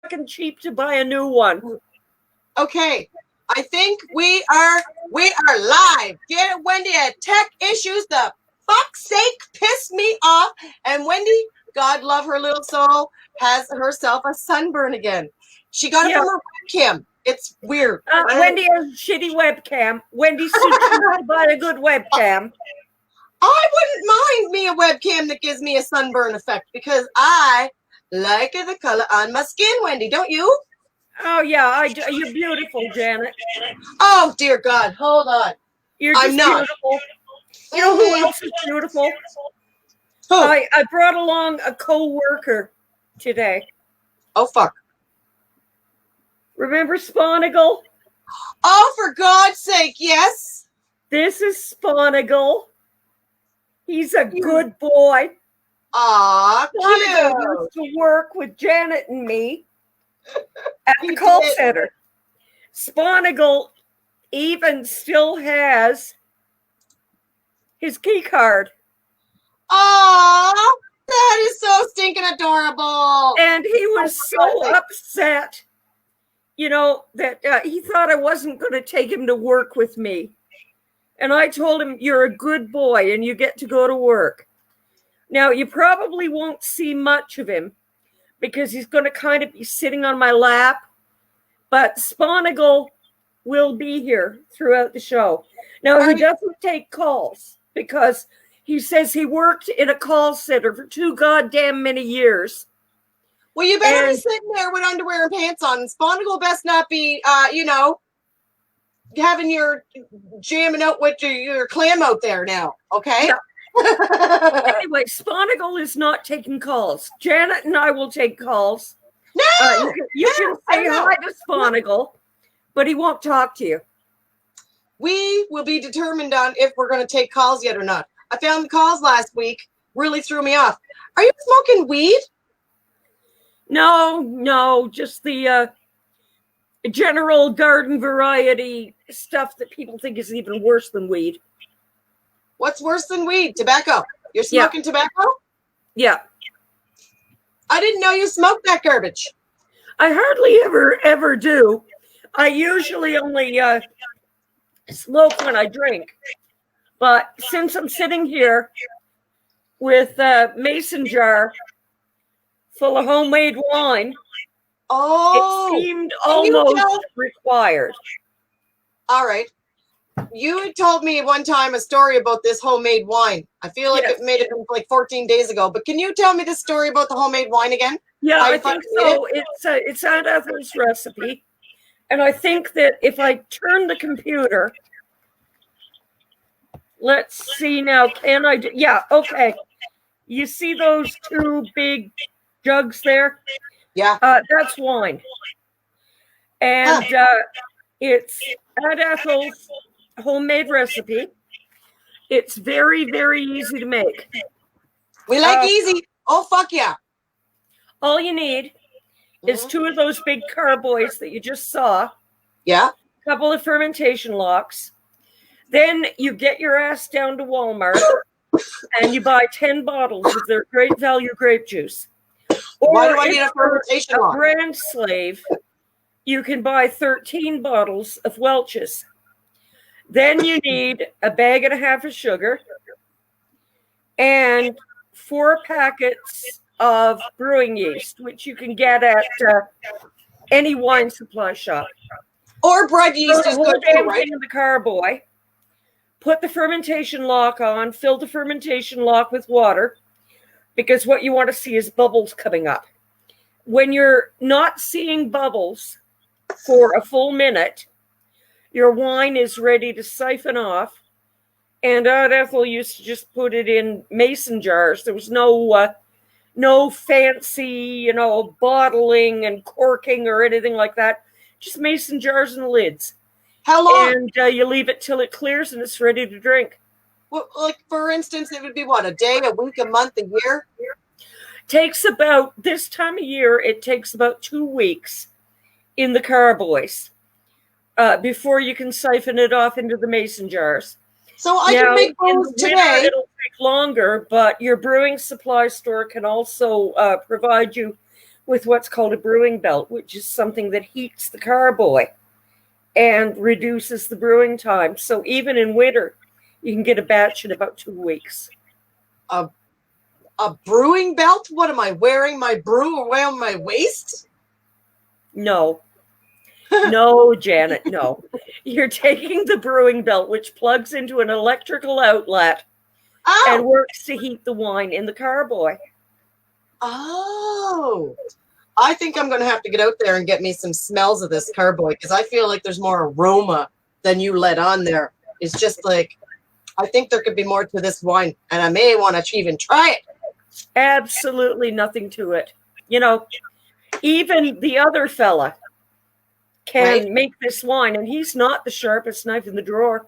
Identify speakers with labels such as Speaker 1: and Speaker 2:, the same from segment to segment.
Speaker 1: fucking cheap to buy a new one.
Speaker 2: Okay, I think we are live. Get it, Wendy had tech issues. The fuck's sake pissed me off. And Wendy, God love her little soul, has herself a sunburn again. She got it from her webcam. It's weird.
Speaker 1: Wendy has a shitty webcam. Wendy's to buy a good webcam.
Speaker 2: I wouldn't mind me a webcam that gives me a sunburn effect because I like the color on my skin, Wendy. Don't you?
Speaker 1: Oh, yeah. You're beautiful, Janet.
Speaker 2: Oh, dear God. Hold on.
Speaker 1: You're just beautiful. You know who else is beautiful?
Speaker 2: Who?
Speaker 1: I brought along a co-worker today.
Speaker 2: Oh, fuck.
Speaker 1: Remember Spawnigal?
Speaker 2: Oh, for God's sake, yes.
Speaker 1: This is Spawnigal. He's a good boy.
Speaker 2: Aw,
Speaker 1: Spawnigal used to work with Janet and me at the call center. Spawnigal even still has his key card.
Speaker 2: Aw, that is so stinking adorable.
Speaker 1: And he was so upset, you know, that he thought I wasn't going to take him to work with me. And I told him, you're a good boy and you get to go to work. Now, you probably won't see much of him because he's going to kind of be sitting on my lap. But Spawnigal will be here throughout the show. Now, he doesn't take calls because he says he worked in a call center for 2 goddamn many years.
Speaker 2: Well, you better be sitting there with underwear and pants on. Spawnigal best not be, you know, having your jamming out with your clam out there now, okay?
Speaker 1: Yeah. Anyway, Spawnigal is not taking calls. Janet and I will take calls.
Speaker 2: No!
Speaker 1: You can say hi to Spawnigal, but he won't talk to you.
Speaker 2: We will be determined on if we're going to take calls yet or not. I found the calls last week. Really threw me off. Are you smoking weed?
Speaker 1: No, just the general garden variety stuff that people think is even worse than weed.
Speaker 2: What's worse than weed? Tobacco. You're smoking tobacco?
Speaker 1: Yeah.
Speaker 2: I didn't know you smoked that garbage.
Speaker 1: I hardly ever do. I usually only smoke when I drink. But since I'm sitting here with a mason jar full of homemade wine, it seemed almost required.
Speaker 2: All right. You had told me one time a story about this homemade wine. I feel like it made it like 14 days ago. But can you tell me the story about the homemade wine again?
Speaker 1: Yeah, I think so. It's Aunt Ethel's recipe. And I think that if I turn the computer, let's see now, can I do? Yeah, okay. You see those 2 big jugs there?
Speaker 2: Yeah.
Speaker 1: That's wine. And it's Aunt Ethel's homemade recipe. It's very, very easy to make.
Speaker 2: We like easy. Oh, fuck yeah.
Speaker 1: All you need is 2 of those big carboys that you just saw.
Speaker 2: Yeah.
Speaker 1: A couple of fermentation locks. Then you get your ass down to Walmart and you buy 10 bottles of their great value grape juice. Or
Speaker 2: why do I need a fermentation lock?
Speaker 1: A brand slave, you can buy 13 bottles of Welch's. Then you need a bag and a half of sugar and 4 packets of brewing yeast, which you can get at any wine supply shop.
Speaker 2: Or bread yeast is good too, right?
Speaker 1: In the carboy, put the fermentation lock on, fill the fermentation lock with water, because what you want to see is bubbles coming up. When you're not seeing bubbles for a full minute, your wine is ready to siphon off. And Aunt Ethel used to just put it in mason jars. There was no fancy, bottling and corking or anything like that. Just mason jars and lids.
Speaker 2: How long?
Speaker 1: And you leave it till it clears and it's ready to drink.
Speaker 2: Well, like, for instance, it would be what, a day, a week, a month, a year?
Speaker 1: Takes about, this time of year, it takes about 2 weeks in the carboys before you can siphon it off into the mason jars.
Speaker 2: So I can make those today.
Speaker 1: Winter, it'll take longer, but your brewing supply store can also provide you with what's called a brewing belt, which is something that heats the carboy and reduces the brewing time. So even in winter, you can get a batch in about 2 weeks.
Speaker 2: A brewing belt? What am I wearing? My brew around my waist?
Speaker 1: No. No, Janet, no. You're taking the brewing belt, which plugs into an electrical outlet and works to heat the wine in the carboy.
Speaker 2: Oh. I think I'm going to have to get out there and get me some smells of this carboy because I feel like there's more aroma than you let on there. It's just like, I think there could be more to this wine, and I may want to even try it.
Speaker 1: Absolutely nothing to it. You know, even the other fella can make this wine, and he's not the sharpest knife in the drawer.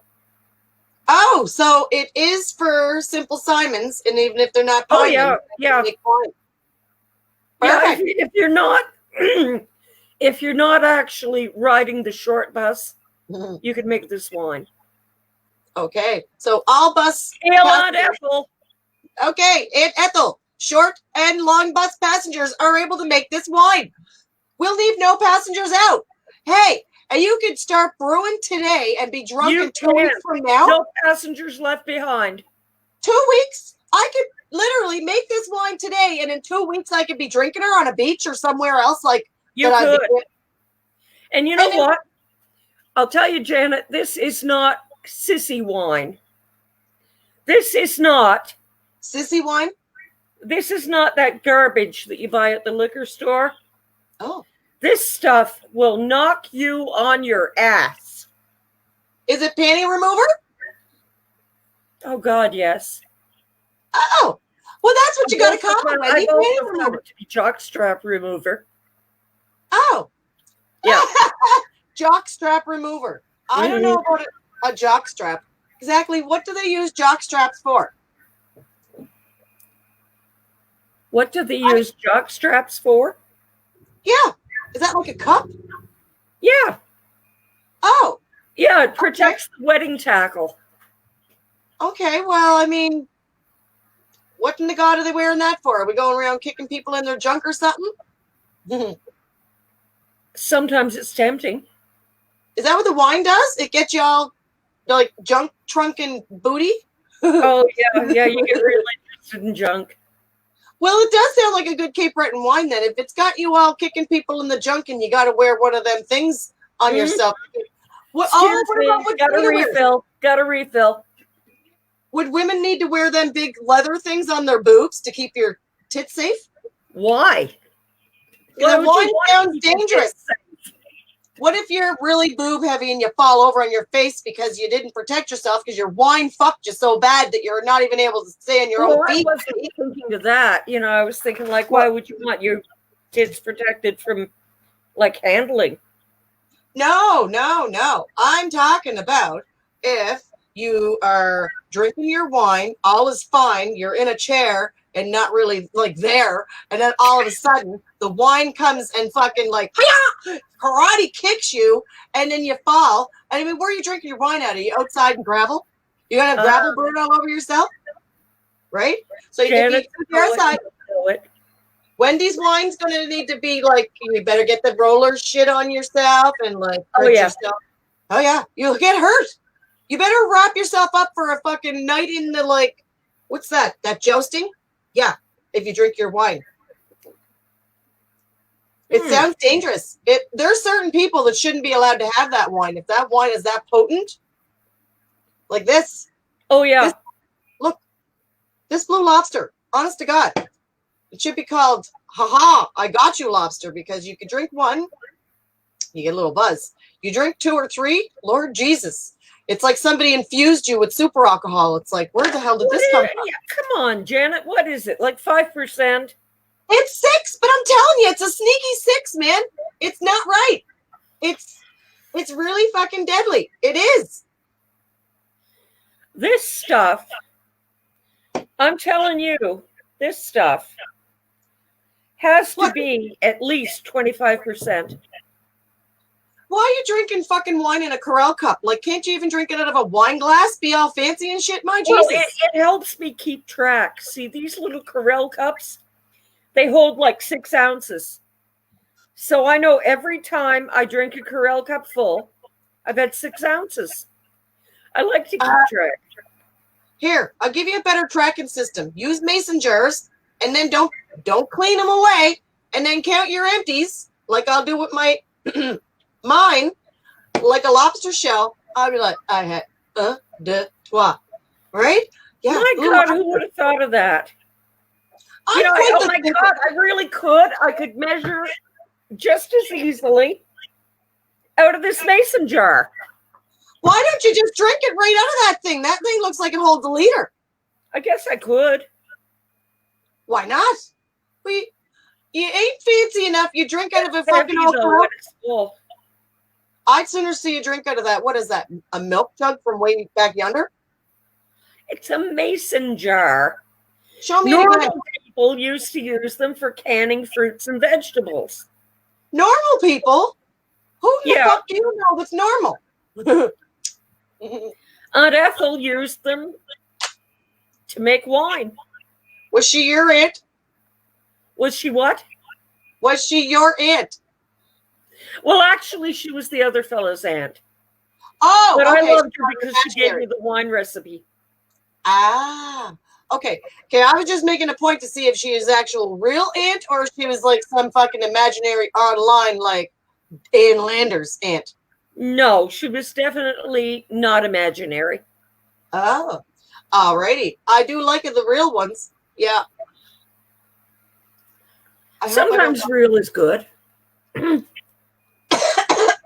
Speaker 2: Oh, so it is for Simple Simons, and even if they're not buying
Speaker 1: yeah. Yeah, if you're not if you're not actually riding the short bus, you can make this wine.
Speaker 2: Okay, so all bus
Speaker 1: Aunt Ethel.
Speaker 2: Okay, Aunt Ethel, short and long bus passengers are able to make this wine. We'll leave no passengers out. Hey, and you could start brewing today and be drunk in 2 weeks from now.
Speaker 1: No passengers left behind.
Speaker 2: 2 weeks? I could literally make this wine today, and in 2 weeks I could be drinking her on a beach or somewhere else. Like
Speaker 1: you could. And you know what? I'll tell you, Janet, this is not sissy wine. This is not
Speaker 2: sissy wine.
Speaker 1: This is not that garbage that you buy at the liquor store.
Speaker 2: Oh.
Speaker 1: This stuff will knock you on your ass.
Speaker 2: Is it panty remover?
Speaker 1: Oh, God, yes.
Speaker 2: Oh, well, that's what you got to call it.
Speaker 1: I've also found it to be jockstrap remover.
Speaker 2: Oh.
Speaker 1: Yeah.
Speaker 2: Jockstrap remover. I don't know about a jockstrap. Exactly what do they use jockstraps for?
Speaker 1: What do they use jockstraps for?
Speaker 2: Yeah. Is that like a cup?
Speaker 1: Yeah.
Speaker 2: Oh.
Speaker 1: Yeah, it protects the wedding tackle.
Speaker 2: Okay, well, I mean, what in the God are they wearing that for? Are we going around kicking people in their junk or something?
Speaker 1: Sometimes it's tempting.
Speaker 2: Is that what the wine does? It gets you all like junk, trunk, and booty?
Speaker 1: Oh, yeah, you get really interested in junk.
Speaker 2: Well, it does sound like a good Cape Breton wine then. If it's got you all kicking people in the junk and you got to wear one of them things on yourself.
Speaker 1: What got a refill. Got a refill.
Speaker 2: Would women need to wear them big leather things on their boobs to keep your tits safe?
Speaker 1: Why?
Speaker 2: Because wine sounds dangerous. What if you're really boob heavy and you fall over on your face because you didn't protect yourself because your wine fucked you so bad that you're not even able to stay on your own feet?
Speaker 1: I wasn't thinking of that. You know, I was thinking like, why would you want your tits protected from like handling?
Speaker 2: No. I'm talking about if you are drinking your wine, all is fine, you're in a chair and not really like there, and then all of a sudden the wine comes and fucking like karate kicks you, and then you fall. I mean, where are you drinking your wine at? Are you outside in gravel? You gonna have gravel burn all over yourself, right? So you can be outside. Wendy's wine's gonna need to be like, you better get the roller shit on yourself and like hurt yourself. Oh yeah, you'll get hurt. You better wrap yourself up for a fucking night in the like, what's that? That jousting? Yeah, if you drink your wine. It sounds dangerous. There's certain people that shouldn't be allowed to have that wine. If that wine is that potent, like this.
Speaker 1: Oh, yeah.
Speaker 2: This Blue Lobster, honest to God, it should be called, haha, I got you lobster, because you can drink one, you get a little buzz. You drink 2 or 3, Lord Jesus. It's like somebody infused you with super alcohol. It's like, where the hell did this come from?
Speaker 1: Yeah, come on, Janet. What is it? Like 5%?
Speaker 2: It's 6, but I'm telling you, it's a sneaky 6, man. It's not right. It's really fucking deadly. It is.
Speaker 1: This stuff, I'm telling you, this stuff has to be at least 25%.
Speaker 2: Why are you drinking fucking wine in a Corel cup? Like, can't you even drink it out of a wine glass? Be all fancy and shit, my Jesus.
Speaker 1: Well, it helps me keep track. See, these little Corel cups, they hold like 6 ounces. So I know every time I drink a Corel cup full, I've had 6 ounces. I like to keep track.
Speaker 2: Here, I'll give you a better tracking system. Use mason jars, and then don't clean them away, and then count your empties, like I'll do with my mine, like a lobster shell. I'll be like, I had un, deux, trois, right? Yeah.
Speaker 1: My God, who would have thought of that?
Speaker 2: Oh
Speaker 1: my God, I really could. I could measure just as easily out of this mason jar.
Speaker 2: Why don't you just drink it right out of that thing? That thing looks like it holds a liter.
Speaker 1: I guess I could.
Speaker 2: Why not? You ain't fancy enough. You drink out of a fucking alcohol. I'd sooner see you drink out of that. What is that? A milk jug from way back yonder?
Speaker 1: It's a mason jar.
Speaker 2: Show me
Speaker 1: Normal
Speaker 2: again.
Speaker 1: People used to use them for canning fruits and vegetables.
Speaker 2: Normal people? Who the fuck do you know that's normal?
Speaker 1: Aunt Ethel used them to make wine.
Speaker 2: Was she your aunt?
Speaker 1: Was she what?
Speaker 2: Was she your aunt?
Speaker 1: Well, actually, she was the other fellow's aunt.
Speaker 2: Oh,
Speaker 1: but
Speaker 2: okay.
Speaker 1: I loved her because she gave me the wine recipe.
Speaker 2: Ah, okay. I was just making a point to see if she is actual real aunt or if she was like some fucking imaginary online, like Ann Lander's aunt.
Speaker 1: No, she was definitely not imaginary.
Speaker 2: Oh, alrighty. I do like the real ones. Yeah.
Speaker 1: Sometimes real is good.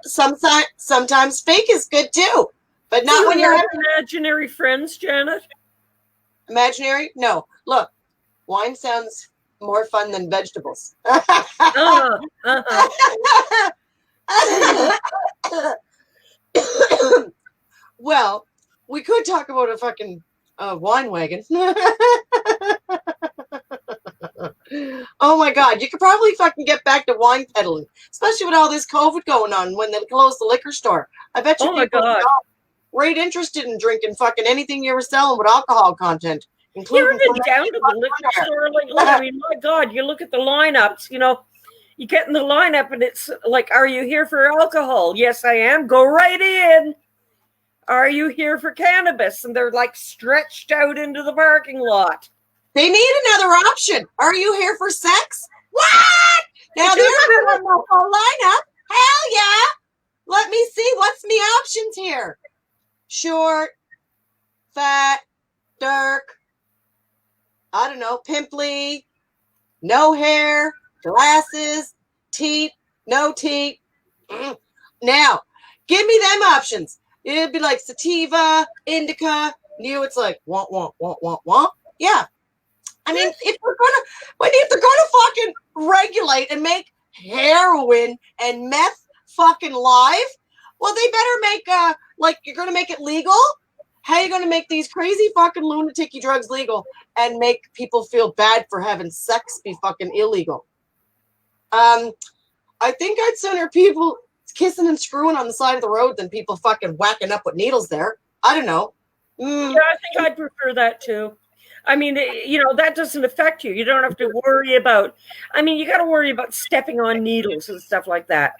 Speaker 2: Sometimes fake is good too, but not when you're having
Speaker 1: imaginary friends, Janet.
Speaker 2: Imaginary? No. Look, wine sounds more fun than vegetables. Well, we could talk about a fucking wine wagon. Oh my God, you could probably fucking get back to wine peddling, especially with all this COVID going on when they closed the liquor store. I bet you people are right interested in drinking fucking anything you were selling with alcohol content.
Speaker 1: You ever been down to the liquor store lately? I mean, my God, you look at the lineups, you get in the lineup and it's like, are you here for alcohol? Yes, I am. Go right in. Are you here for cannabis? And they're like stretched out into the parking lot.
Speaker 2: They need another option. Are you here for sex? What? Now there's a whole lineup. Hell yeah. Let me see. What's me options here? Short, fat, dark, I don't know, pimply, no hair, glasses, teeth, no teeth. Now, give me them options. It'd be like sativa, indica. It's like, want. Yeah. I mean, if they're gonna fucking regulate and make heroin and meth fucking live, well, they better make you're gonna make it legal. How are you gonna make these crazy fucking lunatic drugs legal and make people feel bad for having sex be fucking illegal? I think I'd sooner people kissing and screwing on the side of the road than people fucking whacking up with needles there. I don't know.
Speaker 1: Yeah, I think I'd prefer that too. I mean, that doesn't affect you. You don't have to worry about, you got to worry about stepping on needles and stuff like that.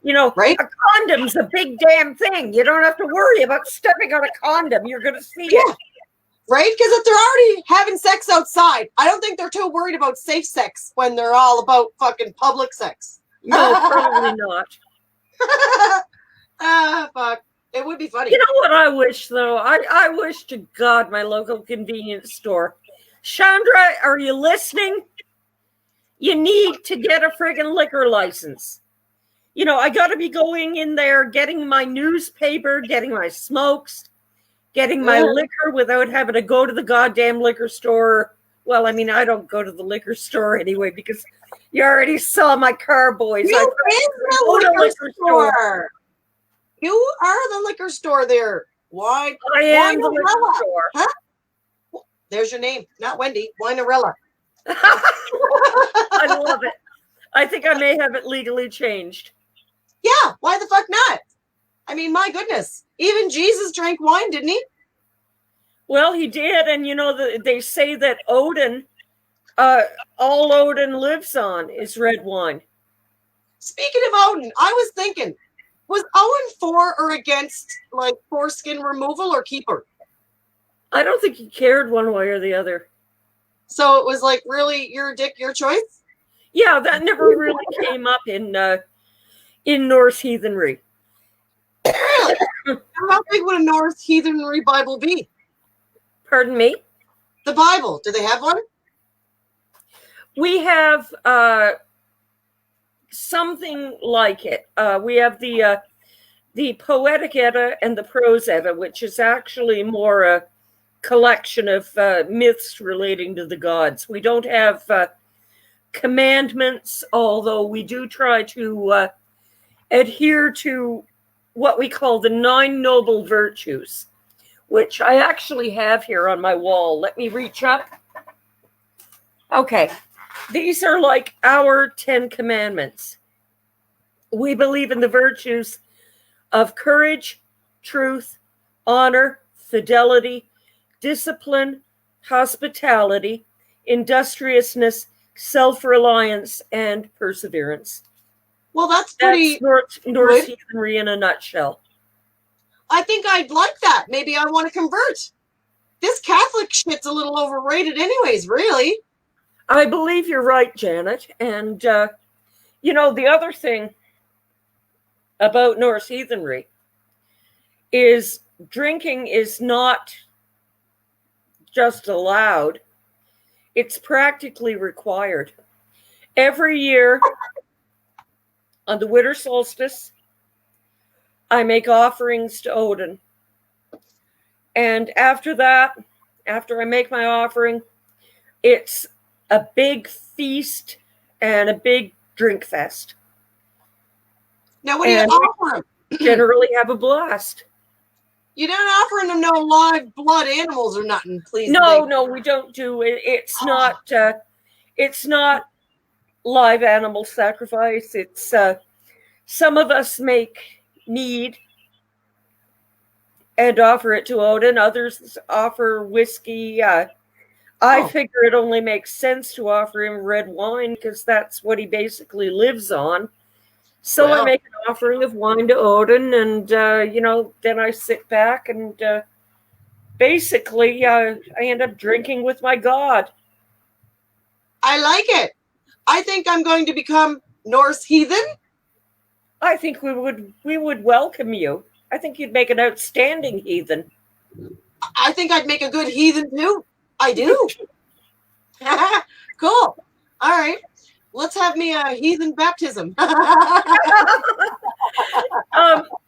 Speaker 2: Right?
Speaker 1: A condom's a big damn thing. You don't have to worry about stepping on a condom. You're going to see it.
Speaker 2: Right? Because if they're already having sex outside, I don't think they're too worried about safe sex when they're all about fucking public sex.
Speaker 1: No, probably not.
Speaker 2: Fuck. It would be funny.
Speaker 1: You know what I wish, though? I wish to God my local convenience store. Chandra, are you listening? You need to get a friggin' liquor license. I got to be going in there, getting my newspaper, getting my smokes, getting my liquor without having to go to the goddamn liquor store. Well, I don't go to the liquor store anyway because you already saw my car, boys.
Speaker 2: You is the liquor store. You are the liquor store there. Why?
Speaker 1: I am the liquor store.
Speaker 2: Huh? There's your name. Not Wendy. Winerella.
Speaker 1: I love it. I think I may have it legally changed.
Speaker 2: Yeah. Why the fuck not? My goodness. Even Jesus drank wine, didn't he?
Speaker 1: Well, he did. And, they say that Odin, all Odin lives on is red wine.
Speaker 2: Speaking of Odin, I was thinking, was Owen for or against like foreskin removal or keeper?
Speaker 1: I don't think he cared one way or the other.
Speaker 2: So it was like, really, your dick, your choice?
Speaker 1: Yeah, that never really came up in Norse heathenry.
Speaker 2: Really? How big would a Norse heathenry Bible be?
Speaker 1: Pardon me?
Speaker 2: The Bible, do they have one?
Speaker 1: We have something like it. We have the Poetic Edda and the Prose Edda, which is actually more a collection of myths relating to the gods. We don't have commandments, although we do try to adhere to what we call the 9 noble virtues, which I actually have here on my wall. Let me reach up. Okay. These are like our 10 commandments. We believe in the virtues of courage, truth, honor, fidelity, discipline, hospitality, industriousness, self-reliance, and perseverance.
Speaker 2: Well, that's pretty.
Speaker 1: That's Norse heathenry in a nutshell.
Speaker 2: I think I'd like that. Maybe I want to convert. This Catholic shit's a little overrated anyways, really.
Speaker 1: I believe you're right, Janet. And, the other thing about Norse heathenry is drinking is not just allowed, it's practically required. Every year on the winter solstice, I make offerings to Odin. And after that, after I make my offering, it's a big feast and a big drink fest.
Speaker 2: Now, what do you offer them?
Speaker 1: Generally have a blast.
Speaker 2: You're not offering them no live blood animals or nothing, please.
Speaker 1: No, we don't do it. It's not live animal sacrifice. It's some of us make mead and offer it to Odin. Others offer whiskey. I figure it only makes sense to offer him red wine because that's what he basically lives on. So I make an offering of wine to Odin, and then I sit back and basically I end up drinking with my god.
Speaker 2: I like it. I think I'm going to become Norse heathen.
Speaker 1: I think we would welcome you. I think you'd make an outstanding heathen.
Speaker 2: I think I'd make a good heathen too. I do. Cool. All right. Let's have me a heathen baptism.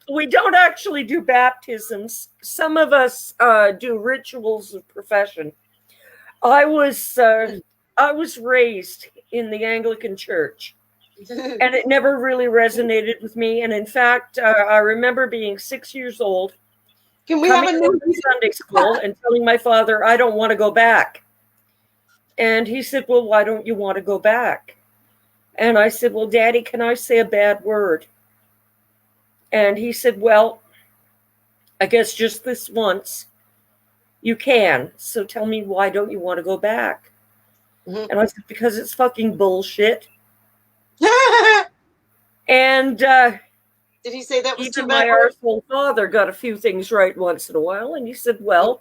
Speaker 1: We don't actually do baptisms. Some of us do rituals of profession. I was raised in the Anglican Church, and it never really resonated with me. And in fact, I remember being 6 years old,
Speaker 2: coming to
Speaker 1: Sunday school and telling my father, I don't want to go back. And he said, well, why don't you want to go back? And I said, well, Daddy, can I say a bad word? And he said, well, I guess just this once you can. So tell me, why don't you want to go back? Mm-hmm. And I said, because it's fucking bullshit. And
Speaker 2: did he say that was
Speaker 1: even my arsehole father got a few things right once in a while. And he said, well,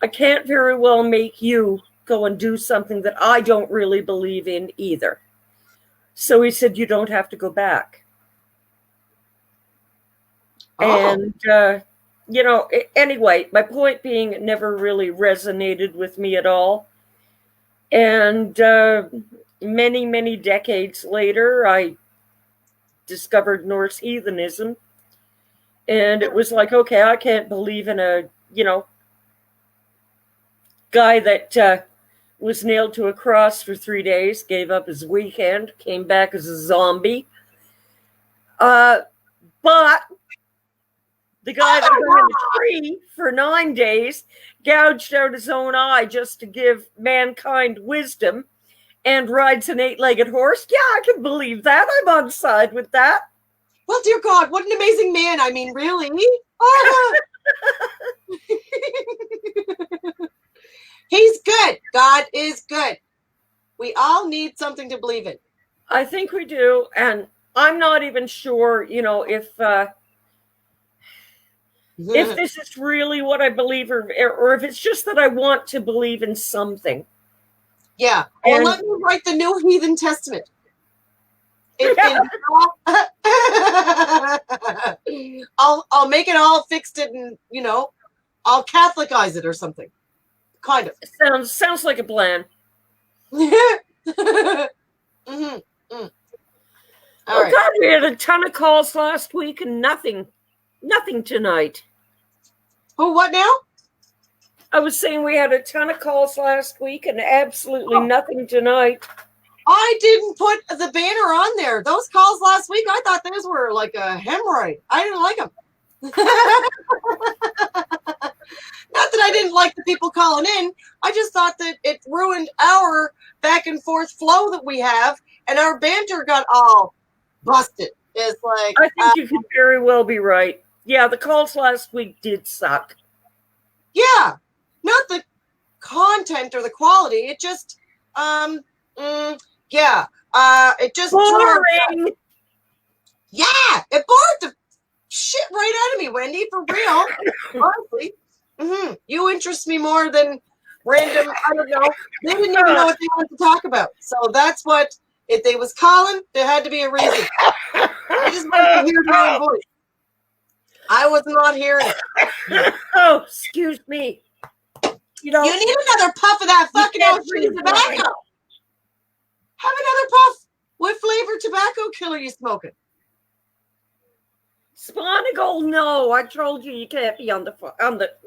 Speaker 1: I can't very well make you go and do something that I don't really believe in either. So he said, you don't have to go back. And, anyway, my point being, it never really resonated with me at all. And many, many decades later, I discovered Norse heathenism. And it was like, okay, I can't believe in a, guy that was nailed to a cross for 3 days, gave up his weekend, came back as a zombie. But the guy that hung in the tree for 9 days gouged out his own eye just to give mankind wisdom and rides an 8-legged horse. Yeah, I can believe that. I'm on side with that.
Speaker 2: Well, dear God, what an amazing man. I mean, really? Oh. He's good. God is good. We all need something to believe in.
Speaker 1: I think we do. And I'm not even sure, if this is really what I believe, or if it's just that I want to believe in something.
Speaker 2: Yeah. Well, let me write the New Heathen Testament. I'll make it all fixed and I'll Catholicize it or something. Kind of.
Speaker 1: Sounds like a plan.
Speaker 2: Mm-hmm.
Speaker 1: Oh right. God, we had a ton of calls last week and nothing tonight.
Speaker 2: Oh, what now?
Speaker 1: I was saying we had a ton of calls last week and absolutely nothing tonight.
Speaker 2: I didn't put the banner on there. Those calls last week, I thought those were like a hemorrhoid. I didn't like them. Not that I didn't like the people calling in. I just thought that it ruined our back and forth flow that we have, and our banter got all busted. It's like
Speaker 1: I think you could very well be right. Yeah, the calls last week did suck.
Speaker 2: Yeah, not the content or the quality. It just, it just
Speaker 1: boring.
Speaker 2: Yeah, it bored the shit right out of me, Wendy. For real, honestly. Mm-hmm. You interest me more than random. I don't know. They didn't even know what they wanted to talk about. So that's what. If they was calling, there had to be a reason. I just wanted to hear their own voice. I was not hearing it.
Speaker 1: Oh, excuse me.
Speaker 2: You need another puff of that fucking old tree tobacco. Have another puff. What flavor tobacco killer you smoking?
Speaker 1: Sponigal, no. I told you can't be on the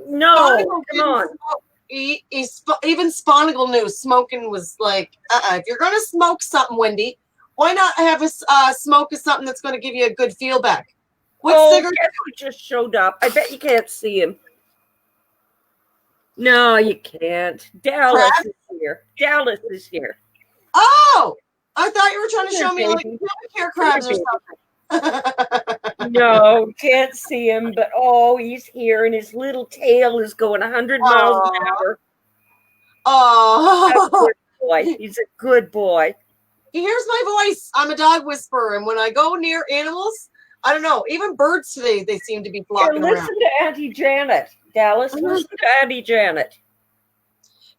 Speaker 1: no. Sponigal, come on.
Speaker 2: Even Sponigal knew smoking was like, if you're going to smoke something, Wendy, why not have a smoke of something that's going to give you a good feel back?
Speaker 1: What cigarette? He just showed up. I bet you can't see him. No, you can't. Dallas is here. Dallas is here.
Speaker 2: Oh, I thought you were trying to show me like care crabs or something.
Speaker 1: No, can't see him, but he's here, and his little tail is going 100 miles an hour.
Speaker 2: Oh,
Speaker 1: he's a good boy.
Speaker 2: He hears my voice. I'm a dog whisperer, and when I go near animals, I don't know. Even birds today, they seem to be flocking around.
Speaker 1: Listen to Auntie Janet, Dallas. Listen to Auntie Janet.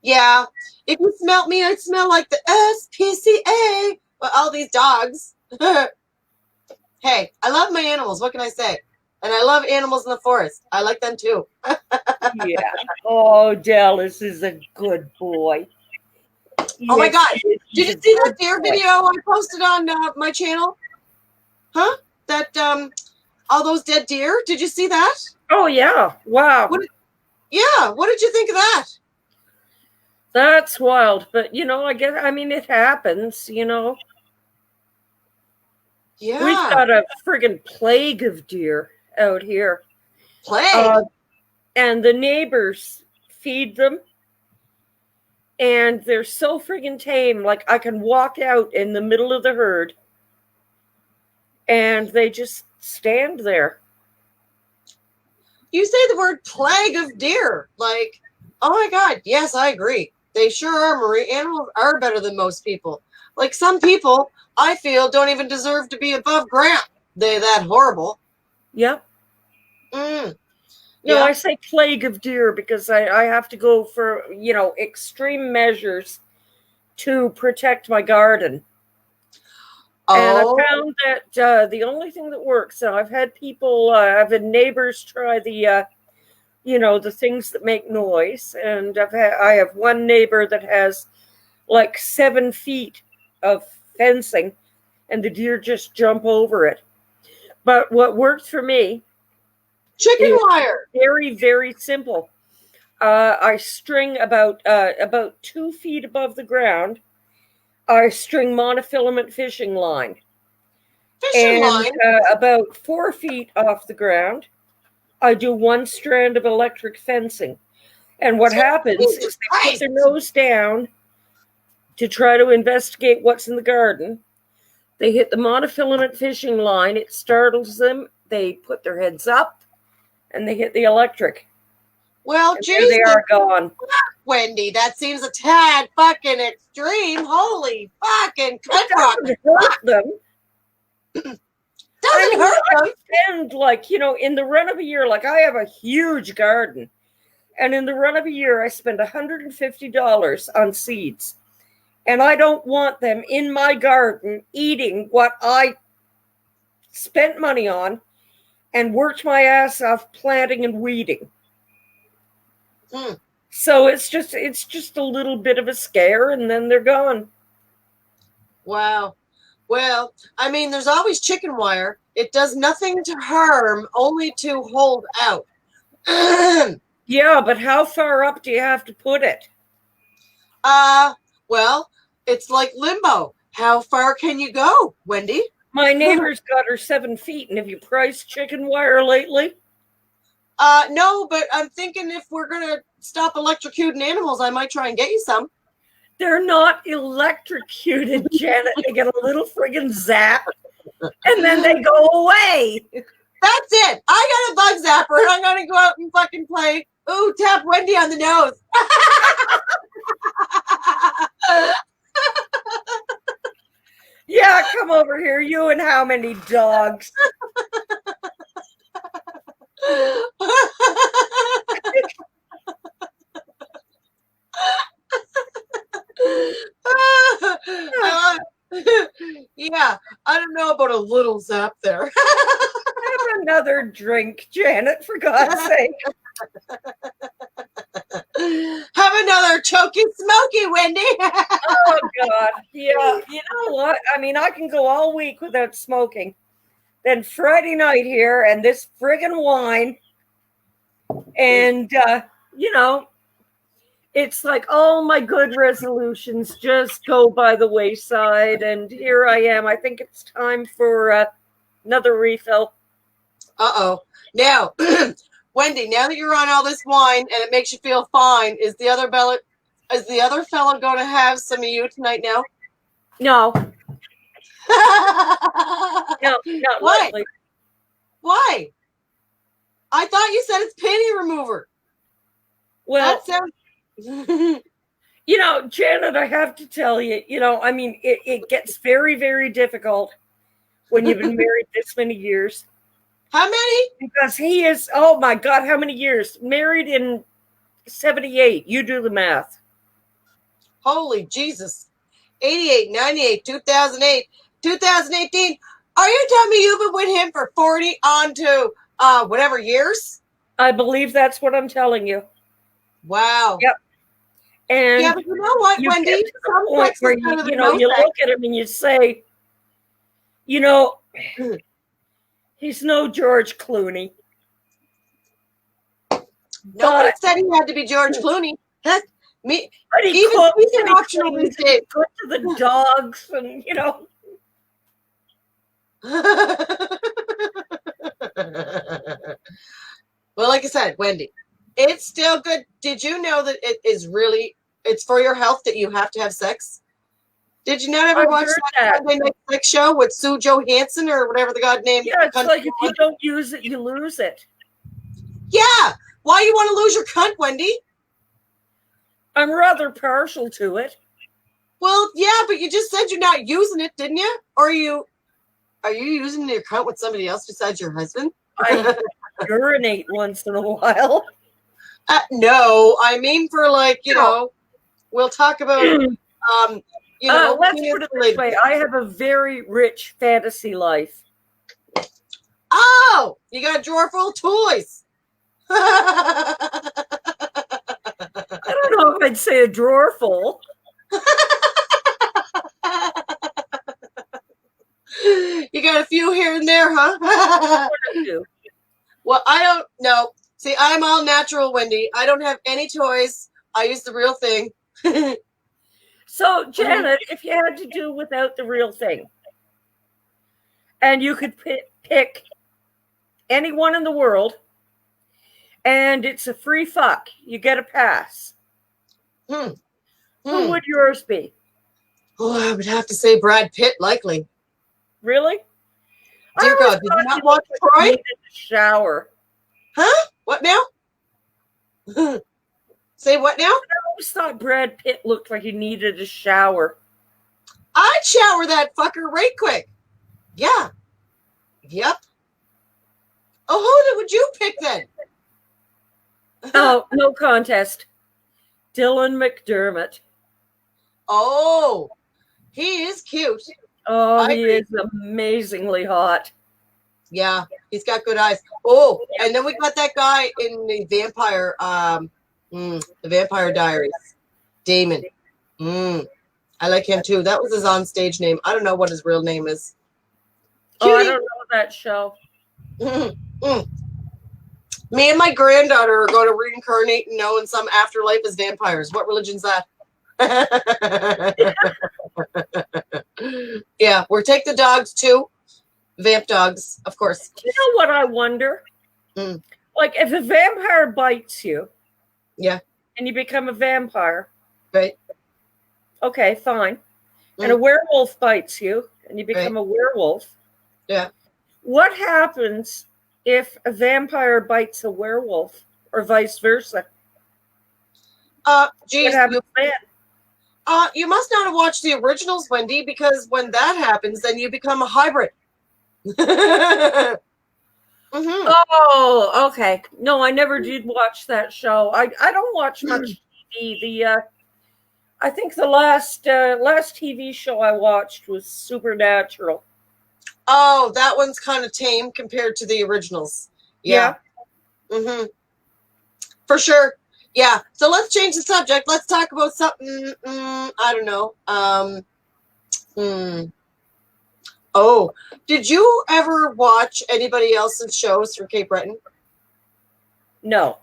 Speaker 2: Yeah, if you smelt me, I'd smell like the SPCA. But all these dogs. Hey, I love my animals. What can I say? And I love animals in the forest. I like them too.
Speaker 1: Yeah. Oh, Dallas is a good boy.
Speaker 2: Oh my God! Did you see that deer video I posted on my channel? Huh? That all those dead deer. Did you see that?
Speaker 1: Oh yeah! Wow.
Speaker 2: What did you think of that?
Speaker 1: That's wild, but I mean, it happens.
Speaker 2: Yeah.
Speaker 1: We've got a friggin' plague of deer out here.
Speaker 2: Plague?
Speaker 1: And the neighbors feed them. And they're so friggin' tame. Like, I can walk out in the middle of the herd. And they just stand there.
Speaker 2: You say the word plague of deer. Like, oh my God. Yes, I agree. They sure are, Marie. Animals are better than most people. Like, some people, I feel, don't even deserve to be above ground. They're that horrible.
Speaker 1: Yep. No, I say plague of deer because I have to go for, extreme measures to protect my garden. And I found that the only thing that works, and I've had neighbors try the things that make noise. And I have one neighbor that has like 7 feet of fencing and the deer just jump over it. But what worked for me,
Speaker 2: chicken wire.
Speaker 1: Very, very simple. I string about 2 feet above the ground. I string monofilament fishing line. About 4 feet off the ground, I do 1 strand of electric fencing. And what happens is they put their nose down to try to investigate what's in the garden. They hit the monofilament fishing line. It startles them. They put their heads up, and they hit the electric.
Speaker 2: Well, Jesus,
Speaker 1: they are gone.
Speaker 2: Wendy, that seems a tad fucking extreme. Holy fucking cut rock.
Speaker 1: Hurt them.
Speaker 2: Doesn't hurt
Speaker 1: I
Speaker 2: them.
Speaker 1: spend like, in the run of a year, like I have a huge garden. And in the run of a year, I spend $150 on seeds. And I don't want them in my garden eating what I spent money on and worked my ass off planting and weeding. So it's just a little bit of a scare, and then they're gone.
Speaker 2: Wow. Well, I mean, there's always chicken wire. It does nothing to harm, only to hold out.
Speaker 1: Yeah, but how far up do you have to put it?
Speaker 2: Well, it's like limbo. How far can you go, Wendy?
Speaker 1: My neighbor's got her 7 feet, and have you priced chicken wire lately?
Speaker 2: No, but I'm thinking if we're gonna stop electrocuting animals, I might try and get you some.
Speaker 1: They're not electrocuted, Janet. They get a little friggin' zap, and then they go away.
Speaker 2: That's it. I got a bug zapper, and I'm gonna go out and fucking play. Ooh, tap Wendy on the nose.
Speaker 1: Yeah, come over here. You and how many dogs?
Speaker 2: Yeah, I don't know about a little zap there.
Speaker 1: Have another drink, Janet, for God's sake.
Speaker 2: Have another choky smoky, Wendy.
Speaker 1: Oh, God. Yeah, you know what? I mean, I can go all week without smoking. Then Friday night here, and this friggin' wine. And, it's like all my good resolutions just go by the wayside. And here I am. I think it's time for another refill.
Speaker 2: Uh-oh. Now, Wendy, now that you're on all this wine and it makes you feel fine, is the other fellow going to have some of you tonight now?
Speaker 1: No. No, not
Speaker 2: Why?
Speaker 1: likely.
Speaker 2: Why? I thought you said it's panty remover.
Speaker 1: Well,
Speaker 2: that sounds...
Speaker 1: Janet, I have to tell you, I mean, it gets very, very difficult when you've been married this many years.
Speaker 2: How many?
Speaker 1: Because he is, oh my God, how many years? Married in 78. You do the math.
Speaker 2: Holy Jesus. 88, 98, 2008, 2018. Are you telling me you've been with him for 40 on to whatever years?
Speaker 1: I believe that's what I'm telling you.
Speaker 2: Wow.
Speaker 1: Yep. And
Speaker 2: yeah, but you know what, Wendy?
Speaker 1: Get to the point where you look at him and you say, he's no George Clooney.
Speaker 2: Nobody said he had to be George Clooney. Heck, me.
Speaker 1: But he
Speaker 2: even
Speaker 1: cooks,
Speaker 2: he's an optional these days.
Speaker 1: Good to the dogs, and
Speaker 2: Well, like I said, Wendy, it's still good. Did you know that it's for your health that you have to have sex? Did you not ever watch that Sunday Night Sex show with Sue Johansson or whatever the god name?
Speaker 1: Yeah, it's like if you don't use it, you lose it.
Speaker 2: Yeah. Why you want to lose your cunt, Wendy?
Speaker 1: I'm rather partial to it.
Speaker 2: Well, yeah, but you just said you're not using it, didn't you? Or are you using your cunt with somebody else besides your husband?
Speaker 1: I urinate once in a while.
Speaker 2: No, I mean for we'll talk about
Speaker 1: let's put it this way. I have a very rich fantasy life.
Speaker 2: Oh, you got a drawer full of toys.
Speaker 1: I don't know if I'd say a drawer full.
Speaker 2: You got a few here and there, huh? Well, I don't know. See, I'm all natural, Wendy. I don't have any toys. I use the real thing.
Speaker 1: So, Janet, if you had to do without the real thing, and you could pick anyone in the world, and it's a free fuck, you get a pass. Who would yours be?
Speaker 2: Oh, I would have to say Brad Pitt, likely.
Speaker 1: Really?
Speaker 2: Dear God, did you not watch Troy?
Speaker 1: Needed a shower.
Speaker 2: Huh? What now? Say what now?
Speaker 1: I always thought Brad Pitt looked like he needed a shower.
Speaker 2: I'd shower that fucker right quick. Yeah. Yep. Oh, who would you pick then?
Speaker 1: Oh, no contest. Dylan McDermott.
Speaker 2: Oh, he is cute.
Speaker 1: Oh, he is amazingly hot.
Speaker 2: Yeah, he's got good eyes. Oh, and then we got that guy in the Vampire Diaries, Damon. I like him too. That was his on-stage name. I don't know what his real name is.
Speaker 1: Cutie. Oh, I don't know that show.
Speaker 2: Me and my granddaughter are going to reincarnate and know in some afterlife as vampires. What religion's that? Yeah, we'll take the dogs too. Vamp dogs, of course.
Speaker 1: You know what I wonder? Like, if a vampire bites you,
Speaker 2: yeah,
Speaker 1: and you become a vampire,
Speaker 2: right?
Speaker 1: Okay, fine. And a werewolf bites you, and you become a werewolf.
Speaker 2: Yeah.
Speaker 1: What happens if a vampire bites a werewolf, or vice versa?
Speaker 2: Geez, you must not have watched the originals, Wendy, because when that happens, then you become a hybrid.
Speaker 1: Oh, okay. No, I never did watch that show. I don't watch much TV. I think the last TV show I watched was Supernatural.
Speaker 2: Oh, that one's kind of tame compared to the originals. Yeah. For sure. Yeah. So let's change the subject. Let's talk about something. I don't know. Oh, did you ever watch anybody else's shows from Cape Breton?
Speaker 1: No.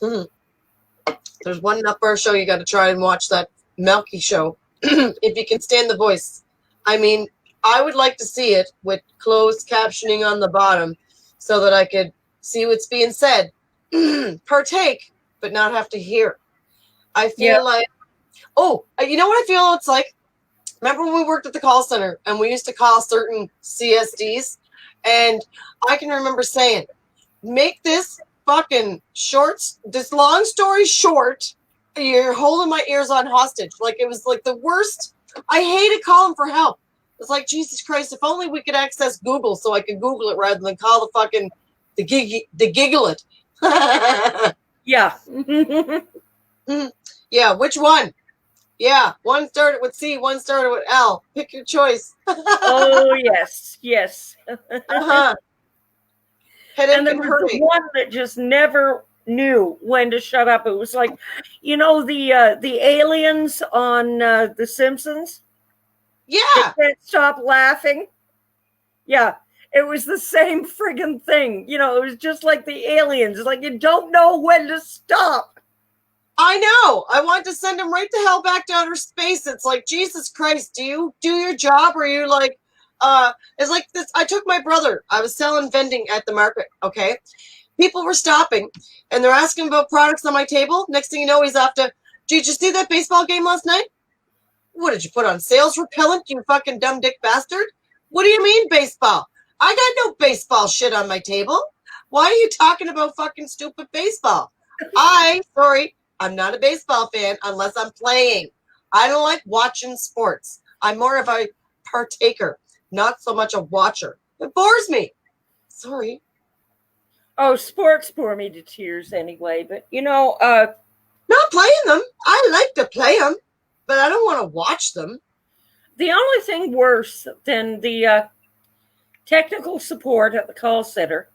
Speaker 2: There's one Upper show you got to try and watch, that Melky show, if you can stand the voice. I mean, I would like to see it with closed captioning on the bottom so that I could see what's being said, partake, but not have to hear. I feel like, you know what I feel it's like? Remember when we worked at the call center and we used to call certain CSDs? And I can remember saying, make this fucking shorts, this long story short, you're holding my ears on hostage. Like, it was like the worst. I hated calling for help. It's like, Jesus Christ, if only we could access Google so I could Google it rather than call the fucking, the giggle it.
Speaker 1: Yeah.
Speaker 2: Yeah, which one? Yeah, one started with C, one started with L. Pick your choice.
Speaker 1: Oh, yes.
Speaker 2: Headache
Speaker 1: and there was the one that just never knew when to shut up. It was like, you know, the aliens on The Simpsons?
Speaker 2: Yeah.
Speaker 1: They can't stop laughing. Yeah. It was the same friggin' thing. You know, it was just like the aliens. It's like, you don't know when to stop.
Speaker 2: I know. I want to send them right the hell back to outer space. It's like, Jesus Christ, do you do your job? Or are you like, it's like this. I took my brother. I was selling vending at the market. Okay. People were stopping and they're asking about products on my table. Next thing you know, he's off to, did you see that baseball game last night? What did you put on sales repellent, you fucking dumb dick bastard? What do you mean baseball? I got no baseball shit on my table. Why are you talking about fucking stupid baseball? Sorry, I'm not a baseball fan unless I'm playing. I don't like watching sports. I'm more of a partaker, not so much a watcher. It bores me. Sorry.
Speaker 1: Oh, sports bore me to tears anyway, but you know,
Speaker 2: not playing them. I like to play them, but I don't want to watch them.
Speaker 1: The only thing worse than the technical support at the call center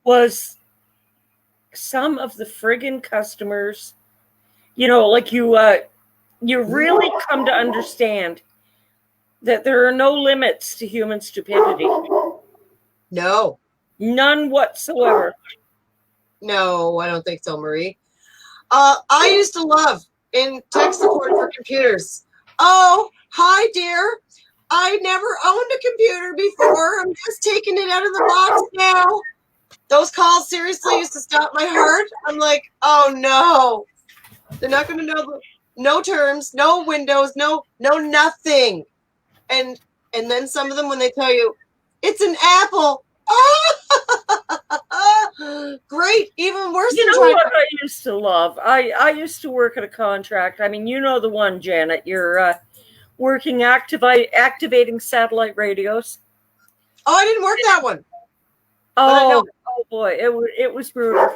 Speaker 1: was some of the friggin' customers, you know, like you really come to understand that there are no limits to human stupidity.
Speaker 2: No.
Speaker 1: None whatsoever.
Speaker 2: No, I don't think so, Marie. I used to love in tech support for computers. Oh, hi, dear. I never owned a computer before. I'm just taking it out of the box now. Those calls seriously used to stop my heart. I'm like, oh no. They're not going to know no terms, no windows, no nothing. And then some of them, when they tell you it's an Apple. Oh, great. Even worse.
Speaker 1: You know what I used to love? I used to work at a contract. I mean, you know the one, Janet. You're working activating satellite radios.
Speaker 2: Oh, I didn't work that one.
Speaker 1: Oh boy, it was brutal.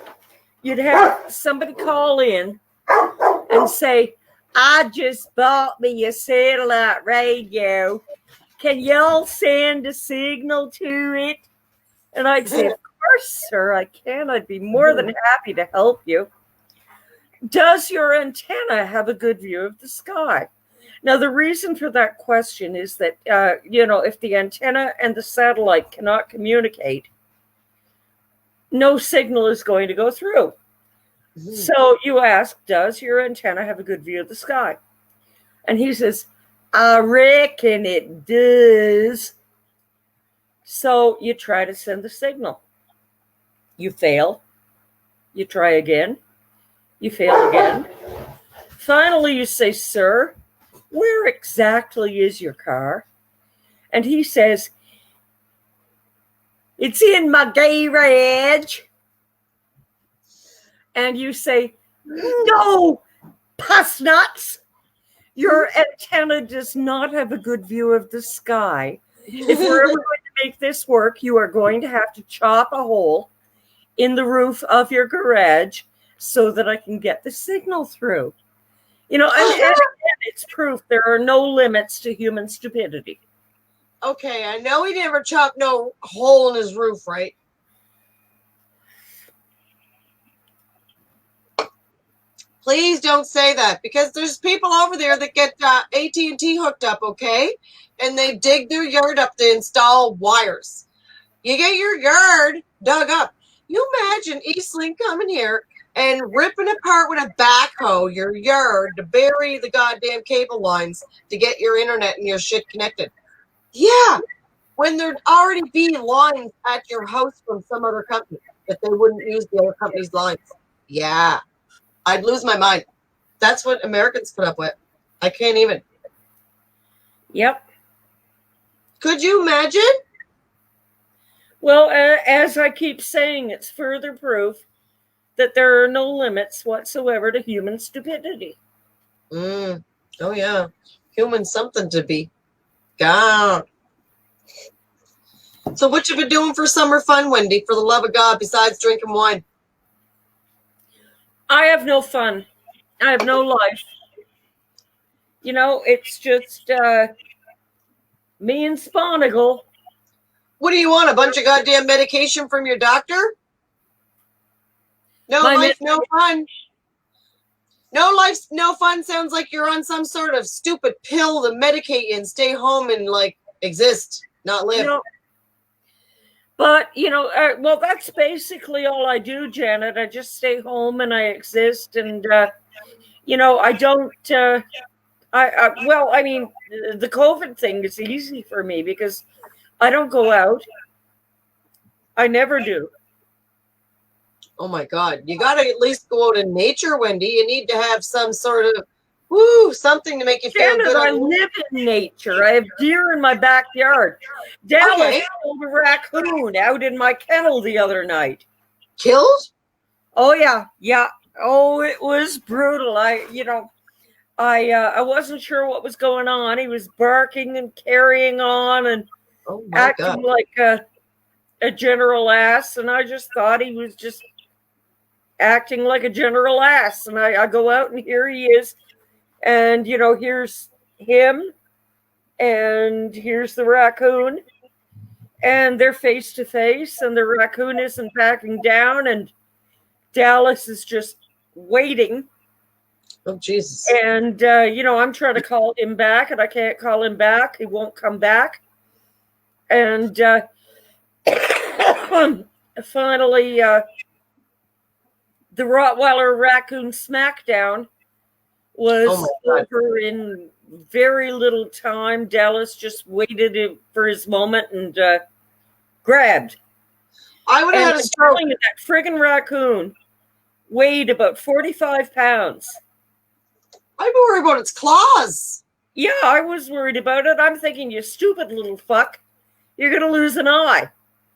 Speaker 1: You'd have somebody call in and say, I just bought me a satellite radio. Can y'all send a signal to it? And I'd say, of course, sir, I can. I'd be more than happy to help you. Does your antenna have a good view of the sky? Now, the reason for that question is that, if the antenna and the satellite cannot communicate, no signal is going to go through. So you ask, does your antenna have a good view of the sky? And he says, I reckon it does. So you try to send the signal. You fail. You try again. You fail again. Finally, you say, sir, where exactly is your car? And he says, it's in my garage. And you say, no, puss nuts. Your antenna does not have a good view of the sky. If we're ever going to make this work, you are going to have to chop a hole in the roof of your garage so that I can get the signal through. And again, it's proof there are no limits to human stupidity.
Speaker 2: Okay, I know he never chopped no hole in his roof, right? Please don't say that, because there's people over there that get AT&T hooked up, okay? And they dig their yard up to install wires. You get your yard dug up. You imagine Eastlink coming here and ripping apart with a backhoe your yard to bury the goddamn cable lines to get your internet and your shit connected. Yeah, when there'd already be lines at your house from some other company that they wouldn't use the other company's lines. Yeah, I'd lose my mind. That's what Americans put up with. I can't even.
Speaker 1: Yep.
Speaker 2: Could you imagine?
Speaker 1: Well, as I keep saying, it's further proof that there are no limits whatsoever to human stupidity.
Speaker 2: Oh, yeah. Human something to be. God. So what you been doing for summer fun, Wendy, for the love of God, besides drinking wine?
Speaker 1: I have no fun. I have no life. It's just me and Sponigal.
Speaker 2: What do you want, a bunch of goddamn medication from your doctor? No life, no fun. No life, no fun sounds like you're on some sort of stupid pill to medicate you and stay home and, exist, not live.
Speaker 1: But, well, that's basically all I do, Janet. I just stay home and I exist. And, I don't, the COVID thing is easy for me because I don't go out. I never do.
Speaker 2: Oh, my God. You got to at least go out in nature, Wendy. You need to have some sort of, something to make you feel
Speaker 1: Janet,
Speaker 2: good.
Speaker 1: I live in nature. I have deer in my backyard. Dallas killed a raccoon out in my kennel the other night.
Speaker 2: Killed?
Speaker 1: Oh, yeah. Yeah. Oh, it was brutal. I wasn't sure what was going on. He was barking and carrying on and acting like a general ass. And I just thought he was just acting like a general ass. And I go out and here he is. And, here's him and here's the raccoon. And they're face to face and the raccoon isn't backing down. And Dallas is just waiting.
Speaker 2: Oh, Jesus.
Speaker 1: And, I'm trying to call him back and I can't call him back. He won't come back. And finally, the Rottweiler raccoon smackdown was over in very little time. Dallas just waited for his moment and grabbed.
Speaker 2: I would have had a stroke.
Speaker 1: That friggin' raccoon weighed about 45 pounds.
Speaker 2: I'd be worried about its claws.
Speaker 1: Yeah, I was worried about it. I'm thinking, you stupid little fuck, you're going to lose an eye.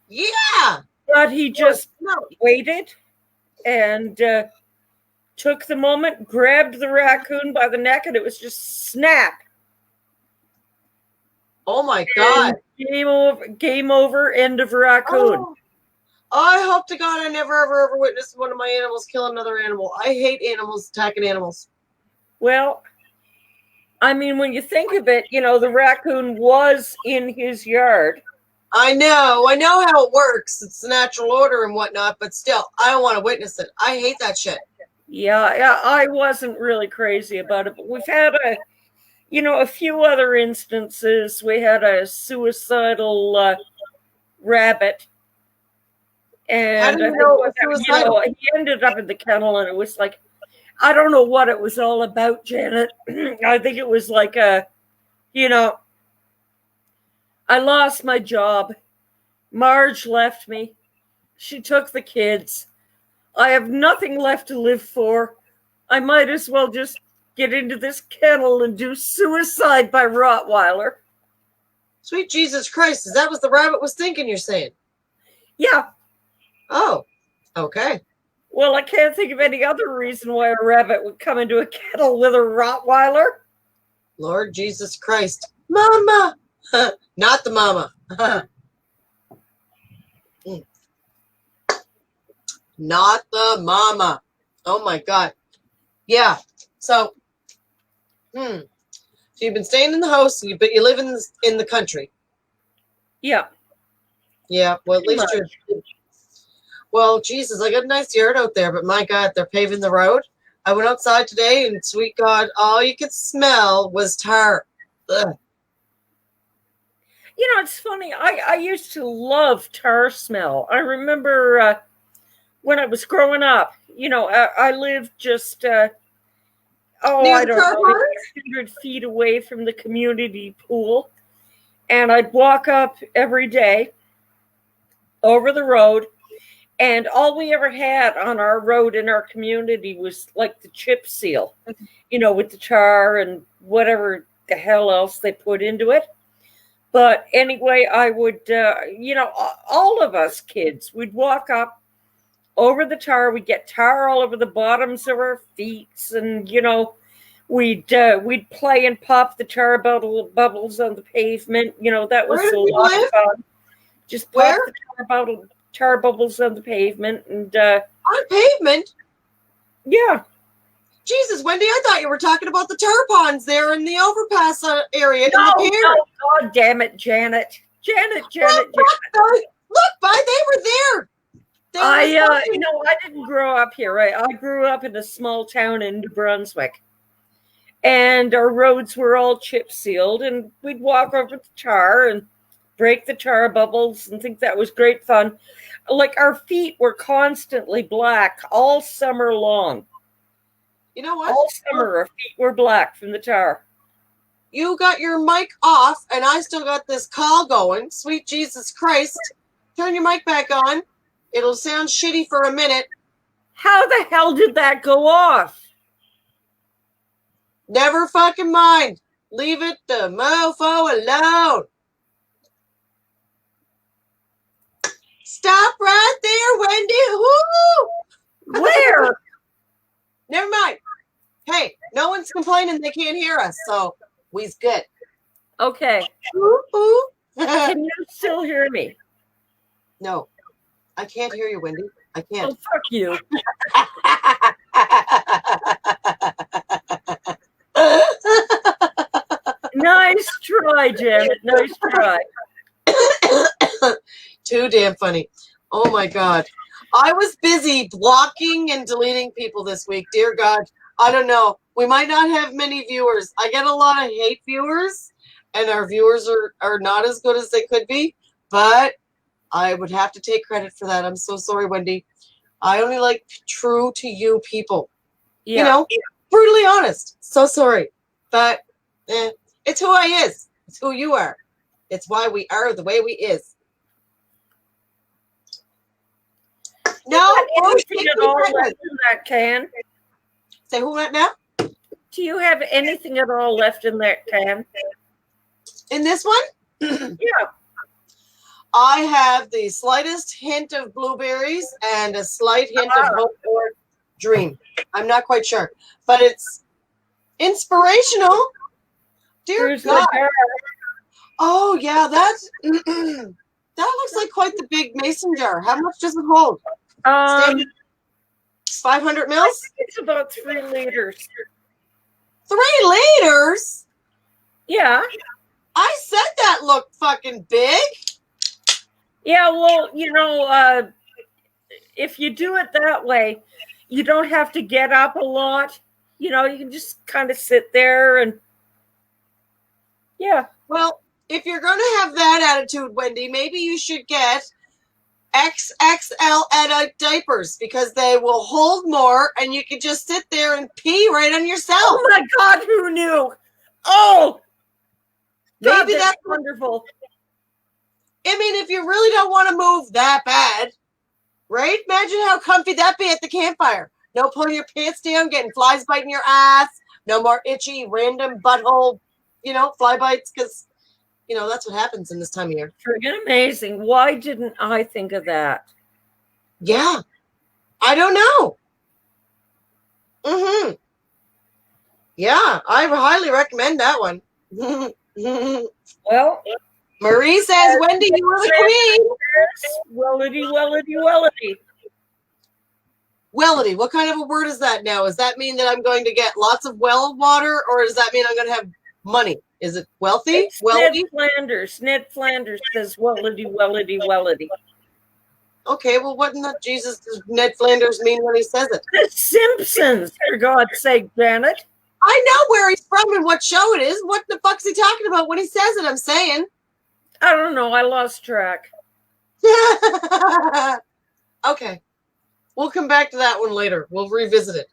Speaker 2: Yeah.
Speaker 1: But he just waited and took the moment, grabbed the raccoon by the neck, and it was just snap.
Speaker 2: Oh my God.
Speaker 1: Game over, end of raccoon.
Speaker 2: Oh, I hope to God I never, ever witnessed one of my animals kill another animal. I hate animals attacking animals.
Speaker 1: Well, I mean, when you think of it, the raccoon was in his yard.
Speaker 2: I know how it works. It's the natural order and whatnot, but still, I don't want to witness it. I hate that shit.
Speaker 1: Yeah, I wasn't really crazy about it, but we've had a few other instances. We had a suicidal rabbit, and
Speaker 2: How do you know it was suicidal?
Speaker 1: he ended up in the kennel, and it was like, I don't know what it was all about, Janet. I think it was like I lost my job. Marge left me. She took the kids. I have nothing left to live for. I might as well just get into this kennel and do suicide by Rottweiler.
Speaker 2: Sweet Jesus Christ, is that what the rabbit was thinking, you're saying?
Speaker 1: Yeah.
Speaker 2: Oh, okay.
Speaker 1: Well, I can't think of any other reason why a rabbit would come into a kennel with a Rottweiler.
Speaker 2: Lord Jesus Christ. Mama! Not the mama. Not the mama. Oh my God. Yeah. So, so you've been staying in the house, but you live in the country.
Speaker 1: Yeah.
Speaker 2: Yeah. Well, at least you're. Well, Jesus, I got a nice yard out there, but my God, they're paving the road. I went outside today, and sweet God, all you could smell was tar. Ugh.
Speaker 1: It's funny. I used to love tar smell. I remember when I was growing up, I lived just, I don't know, 100 feet away from the community pool. And I'd walk up every day over the road. And all we ever had on our road in our community was like the chip seal, with the tar and whatever the hell else they put into it. But anyway, I would, all of us kids, we'd walk up over the tar. We'd get tar all over the bottoms of our feet. And, we'd play and pop the tar bubbles on the pavement. That was a lot of fun. Just pop the tar bubbles on the pavement. And
Speaker 2: on pavement?
Speaker 1: Yeah.
Speaker 2: Jesus, Wendy, I thought you were talking about the tar ponds there in the overpass area.
Speaker 1: No, God damn it, Janet. Janet.
Speaker 2: Look, they were there.
Speaker 1: I didn't grow up here, right? I grew up in a small town in New Brunswick. And our roads were all chip sealed, and we'd walk over the tar and break the tar bubbles and think that was great fun. Like, our feet were constantly black all summer long.
Speaker 2: You know what?
Speaker 1: All summer, our feet were black from the tar.
Speaker 2: You got your mic off, and I still got this call going. Sweet Jesus Christ. Turn your mic back on. It'll sound shitty for a minute.
Speaker 1: How the hell did that go off?
Speaker 2: Never fucking mind. Leave it the mofo alone. Stop right there, Wendy. Woo!
Speaker 1: Where?
Speaker 2: Never mind. Hey, no one's complaining they can't hear us, so we's good.
Speaker 1: Okay.
Speaker 2: Ooh.
Speaker 1: Can you still hear me?
Speaker 2: No, I can't hear you, Wendy. I can't.
Speaker 1: Oh, fuck you. Nice try, Janet. Nice try.
Speaker 2: Too damn funny. Oh my God. I was busy blocking and deleting people this week. Dear God, I don't know. We might not have many viewers. I get a lot of hate viewers, and our viewers are not as good as they could be, but I would have to take credit for that. I'm so sorry, Wendy. I only like true to you people.
Speaker 1: Yeah.
Speaker 2: Brutally honest. So sorry. But it's who I is. It's who you are. It's why we are the way we is. No,
Speaker 1: anything at all left in that can?
Speaker 2: Say who right now?
Speaker 1: Do you have anything at all left in that can?
Speaker 2: In this one?
Speaker 1: Yeah.
Speaker 2: I have the slightest hint of blueberries and a slight hint of hope or dream. I'm not quite sure, but it's inspirational. Dear God. Oh, yeah, that's that looks like quite the big mason jar. How much does it hold? Standard 500 mils?
Speaker 1: It's about 3 liters.
Speaker 2: 3 liters?
Speaker 1: Yeah.
Speaker 2: I said that looked fucking big.
Speaker 1: Yeah, well, if you do it that way, you don't have to get up a lot. You can just kind of sit there and yeah.
Speaker 2: Well, if you're going to have that attitude, Wendy, maybe you should get XXL adult diapers because they will hold more and you can just sit there and pee right on yourself.
Speaker 1: Oh my God, who knew? Oh, maybe that's wonderful.
Speaker 2: I mean, if you really don't want to move that bad, right? Imagine how comfy that'd be at the campfire. No pulling your pants down, getting flies biting your ass. No more itchy, random butthole, fly bites, because, that's what happens in this time of year.
Speaker 1: Friggin' amazing. Why didn't I think of that?
Speaker 2: Yeah. I don't know. Mm-hmm. Yeah, I highly recommend that one.
Speaker 1: Well,
Speaker 2: Marie says, Wendy, you were the queen.
Speaker 1: Wellity, wellity, wellity.
Speaker 2: Wellity, what kind of a word is that now? Does that mean that I'm going to get lots of well water, or does that mean I'm going to have money? Is it wealthy?
Speaker 1: It's
Speaker 2: Wellity?
Speaker 1: Ned Flanders says wellity, wellity, wellity.
Speaker 2: Okay, well, what in the Jesus does Ned Flanders mean when he says it?
Speaker 1: The Simpsons, for God's sake, Janet.
Speaker 2: I know where he's from and what show it is. What the fuck's he talking about when he says it? I'm saying.
Speaker 1: I don't know. I lost track.
Speaker 2: Okay. We'll come back to that one later. We'll revisit it.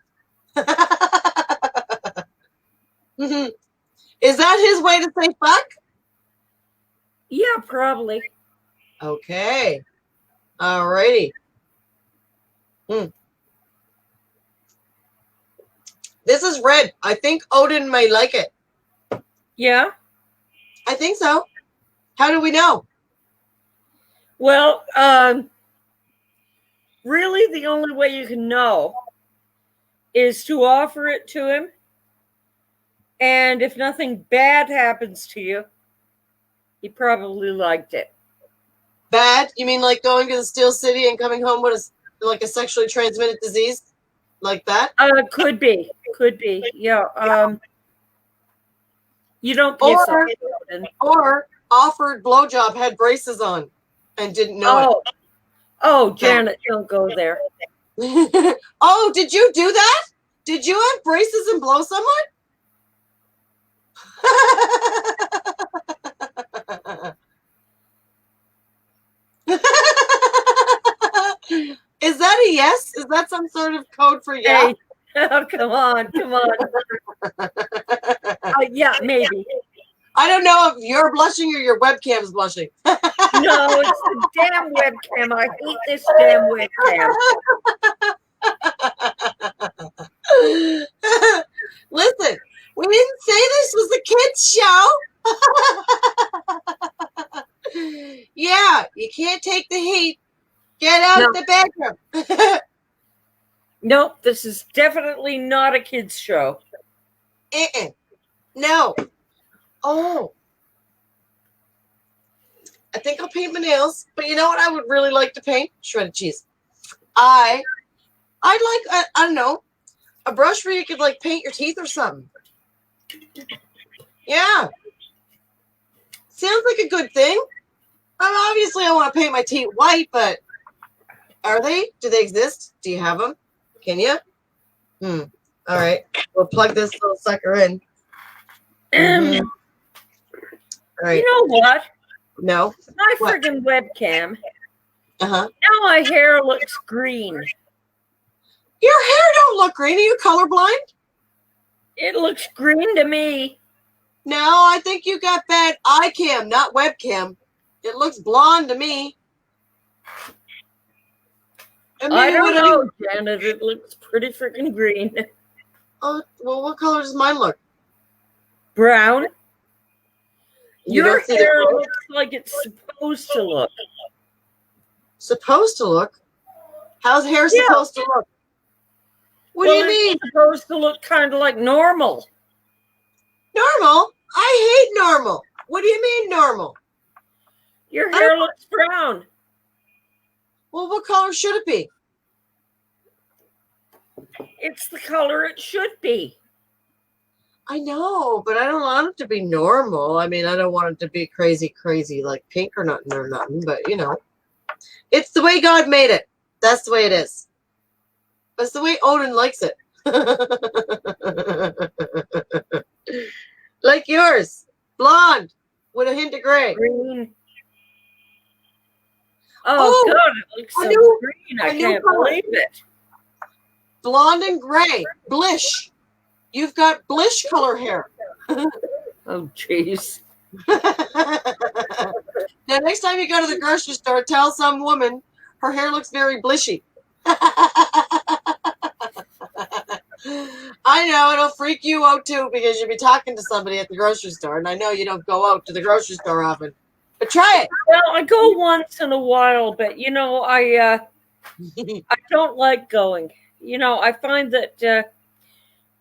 Speaker 2: Is that his way to say fuck?
Speaker 1: Yeah, probably.
Speaker 2: Okay. Alrighty. This is red. I think Odin may like it.
Speaker 1: Yeah?
Speaker 2: I think so. How do we know?
Speaker 1: Well, really the only way you can know is to offer it to him. And if nothing bad happens to you, he probably liked it.
Speaker 2: Bad? You mean like going to the Steel City and coming home with a sexually transmitted disease? Like that?
Speaker 1: Could be. Yeah. You don't piss off Odin.
Speaker 2: Or offered blowjob, had braces on, and didn't know it.
Speaker 1: Oh, Janet, don't go there.
Speaker 2: Oh, did you do that? Did you have braces and blow someone? Is that a yes? Is that some sort of code for yeah?
Speaker 1: Hey. Oh, come on. Yeah, maybe.
Speaker 2: I don't know if you're blushing or your webcam is blushing.
Speaker 1: No, it's the damn webcam. I hate this damn webcam.
Speaker 2: Listen, we didn't say this was a kids show. Yeah, you can't take the heat. Get out of the bedroom.
Speaker 1: Nope, this is definitely not a kids show.
Speaker 2: No. Oh. I think I'll paint my nails. But you know what I would really like to paint? Shredded cheese. I'd like, I don't know, a brush where you could like paint your teeth or something. Yeah. Sounds like a good thing. Obviously, I want to paint my teeth white, but are they? Do they exist? Do you have them? Can you? All right. We'll plug this little sucker in. All right.
Speaker 1: You know what?
Speaker 2: No.
Speaker 1: My friggin' webcam.
Speaker 2: Uh-huh.
Speaker 1: Now my hair looks green.
Speaker 2: Your hair don't look green. Are you colorblind?
Speaker 1: It looks green to me.
Speaker 2: No, I think you got bad eye cam, not webcam. It looks blonde to me.
Speaker 1: I don't know, Janet. It looks pretty freaking green.
Speaker 2: Oh, well, what color does mine look?
Speaker 1: Brown. Your hair
Speaker 2: the
Speaker 1: looks like it's supposed to look.
Speaker 2: Supposed to look? How's hair supposed to look? What do you mean?
Speaker 1: It's supposed to look kind of like normal.
Speaker 2: Normal? I hate normal. What do you mean normal?
Speaker 1: Your hair looks brown.
Speaker 2: Well, what color should it be?
Speaker 1: It's the color it should be.
Speaker 2: I know, but I don't want it to be normal. I mean, I don't want it to be crazy like pink or nothing, but you know. It's the way God made it. That's the way it is. That's the way Odin likes it. Like yours. Blonde with a hint of gray.
Speaker 1: Green. Oh, God, it looks so green. I can't believe it.
Speaker 2: Blonde and gray. Blish. You've got blish color hair.
Speaker 1: Oh, jeez.
Speaker 2: Now, next time you go to the grocery store, tell some woman her hair looks very blishy. I know, it'll freak you out too because you'll be talking to somebody at the grocery store, and I know you don't go out to the grocery store often. But try it.
Speaker 1: Well, I go once in a while, but you know, I don't like going. You know, I find that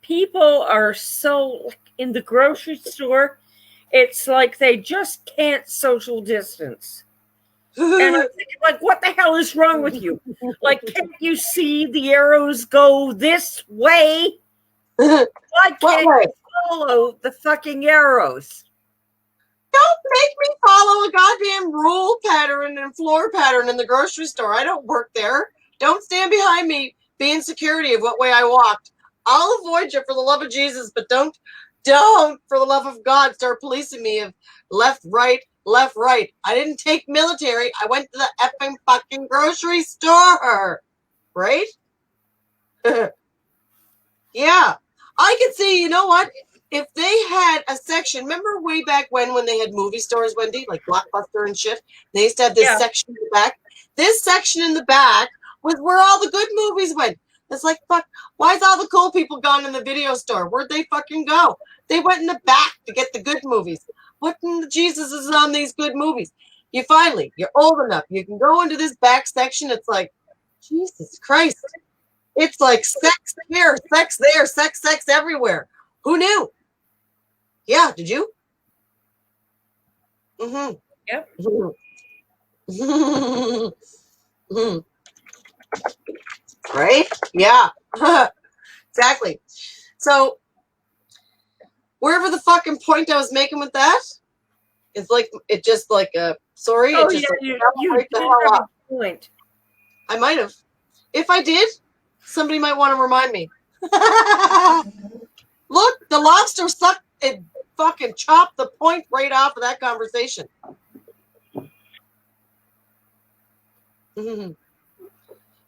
Speaker 1: people are so in the grocery store, it's like they just can't social distance. And I'm thinking, like, what the hell is wrong with you? Like, can't you see the arrows go this way? Why can't you follow the fucking arrows?
Speaker 2: Don't make me follow a goddamn rule pattern and floor pattern in the grocery store. I don't work there. Don't stand behind me being security of what way I walked. I'll avoid you for the love of Jesus, but don't, for the love of God, start policing me of left, right. I didn't take military. I went to the effing fucking grocery store. Right? Yeah. I could see, you know what? If they had a section, remember way back when they had movie stores, Wendy, like Blockbuster and shit? They used to have this section in the back. This section in the back was where all the good movies went. It's like, fuck, why is all the cool people gone in the video store? Where'd they fucking go? They went in the back to get the good movies. What in the Jesus is on these good movies? You're old enough. You can go into this back section. It's like, Jesus Christ. It's like sex here, sex there, sex everywhere. Who knew? Yeah, did you? Mm-hmm.
Speaker 1: Yep.
Speaker 2: Mm-hmm. Right? Yeah. Exactly. So, wherever the fucking point I was making with that, it's like, it just like, sorry.
Speaker 1: Oh,
Speaker 2: it just
Speaker 1: yeah,
Speaker 2: like,
Speaker 1: you did have a point.
Speaker 2: I might have. If I did, somebody might want to remind me. Look, the lobster sucked and fucking chopped the point right off of that conversation. Mm-hmm.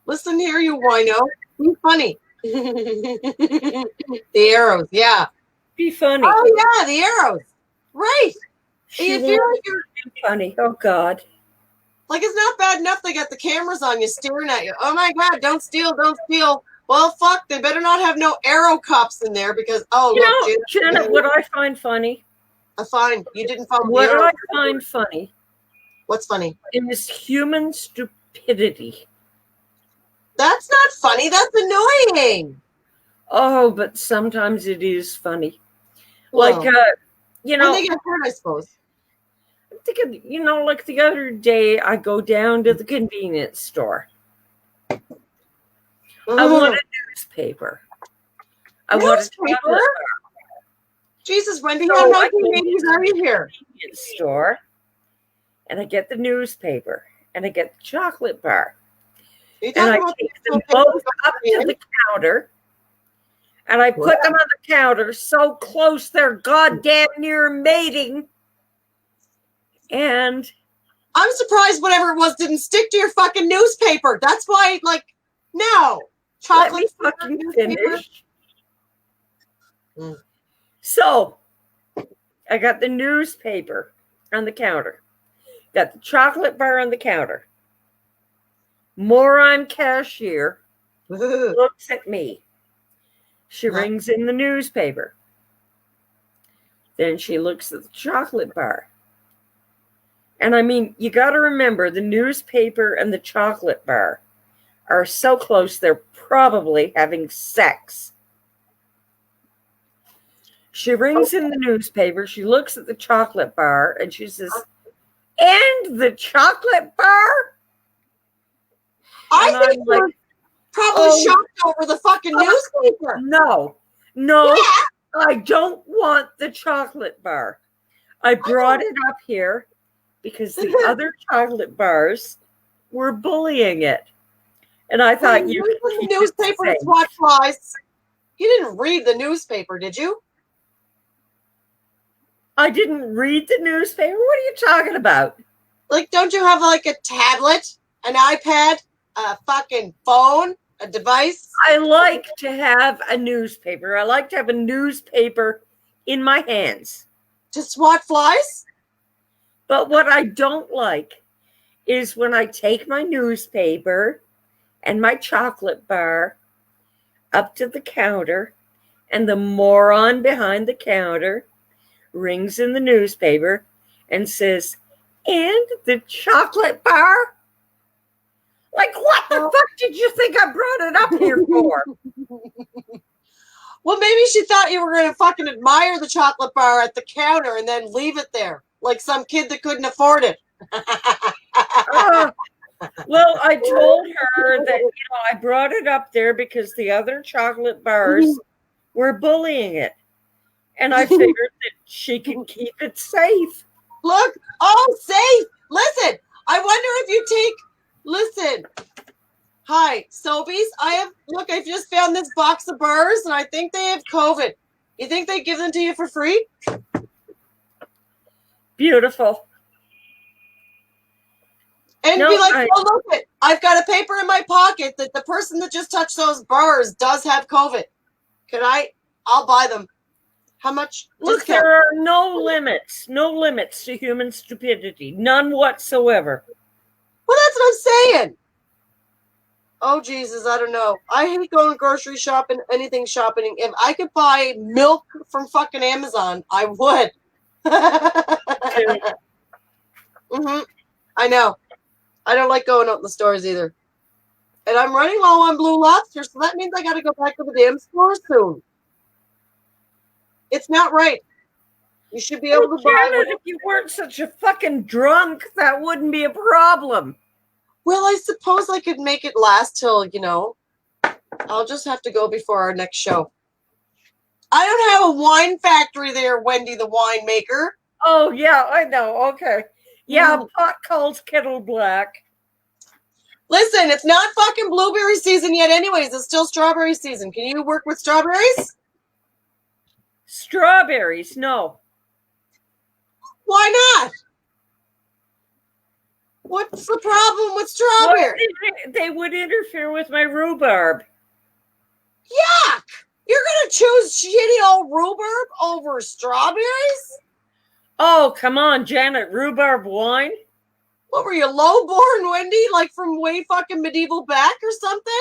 Speaker 2: Listen here, you wino. Be funny. The arrows, yeah.
Speaker 1: Be funny.
Speaker 2: Oh, yeah, the arrows. Right. You feel like you're
Speaker 1: funny. Oh, God.
Speaker 2: Like, it's not bad enough they got the cameras on you staring at you. Oh, my God, don't steal. Well, fuck, they better not have no arrow cops in there because,
Speaker 1: Janet, what I find funny.
Speaker 2: Fine. You didn't follow
Speaker 1: what I find funny.
Speaker 2: What's funny?
Speaker 1: Is human stupidity.
Speaker 2: That's not funny. That's annoying.
Speaker 1: Oh, but sometimes it is funny.
Speaker 2: Well,
Speaker 1: like, you know.
Speaker 2: When they get hurt, I suppose.
Speaker 1: I'm thinking, you know, like the other day, I go down to the convenience store. I want a newspaper. I want a chocolate bar.
Speaker 2: Jesus, Wendy, how 1980s are you here?
Speaker 1: Store, and I get the newspaper, and I get the chocolate bar. And I take them both up to the counter, and I put them on the counter so close they're goddamn near mating. And
Speaker 2: I'm surprised whatever it was didn't stick to your fucking newspaper. That's why, like, no. Chocolate
Speaker 1: fucking finish. So, I got the newspaper on the counter. Got the chocolate bar on the counter. Moron cashier looks at me. She rings in the newspaper. Then she looks at the chocolate bar. And I mean, you got to remember the newspaper and the chocolate bar are so close, they're probably having sex. She rings in the newspaper. She looks at the chocolate bar and she says, "And the chocolate bar?"
Speaker 2: I
Speaker 1: And
Speaker 2: think you're probably shocked over the fucking newspaper.
Speaker 1: No, I don't want the chocolate bar. I brought it up here because the other chocolate bars were bullying it. And I thought you could keep
Speaker 2: the newspaper to swat flies. You didn't read the newspaper, did you?
Speaker 1: I didn't read the newspaper. What are you talking about?
Speaker 2: Like, don't you have like a tablet, an iPad, a fucking phone, a device?
Speaker 1: I like to have a newspaper. I like to have a newspaper in my hands.
Speaker 2: To swat flies?
Speaker 1: But what I don't like is when I take my newspaper and my chocolate bar up to the counter and the moron behind the counter rings in the newspaper and says, "And the chocolate bar?" Like, what the fuck did you think I brought it up here for?
Speaker 2: Well, maybe she thought you were going to fucking admire the chocolate bar at the counter and then leave it there, like some kid that couldn't afford it.
Speaker 1: Well, I told her that, I brought it up there because the other chocolate bars were bullying it. And I figured that she could keep it safe.
Speaker 2: Look, safe. Listen, I wonder if you listen. Hi, Sobeys. I've just found this box of bars and I think they have COVID. You think they give them to you for free?
Speaker 1: Beautiful.
Speaker 2: And be like, oh, look it. I've got a paper in my pocket that the person that just touched those bars does have COVID. I'll buy them. How much?
Speaker 1: Look, there are no limits to human stupidity. None whatsoever.
Speaker 2: Well, that's what I'm saying. Oh, Jesus, I don't know. I hate going grocery shopping, anything shopping. If I could buy milk from fucking Amazon, I would. I know. I don't like going out in the stores either. And I'm running low on Blue Lobster, so that means I got to go back to the damn store soon. It's not right. You should be able to buy it.
Speaker 1: If you weren't such a fucking drunk, that wouldn't be a problem.
Speaker 2: Well, I suppose I could make it last till, I'll just have to go before our next show. I don't have a wine factory there, Wendy the winemaker.
Speaker 1: Oh, yeah, I know. Okay. Yeah, pot calls kettle black.
Speaker 2: Listen, it's not fucking blueberry season yet anyways. It's still strawberry season. Can you work with strawberries?
Speaker 1: Strawberries, no.
Speaker 2: Why not? What's the problem with strawberries?
Speaker 1: Well, they would interfere with my rhubarb.
Speaker 2: Yuck! You're going to choose shitty old rhubarb over strawberries?
Speaker 1: Oh, come on, Janet. Rhubarb wine?
Speaker 2: What were you, low-born, Wendy? Like from way fucking medieval back or something?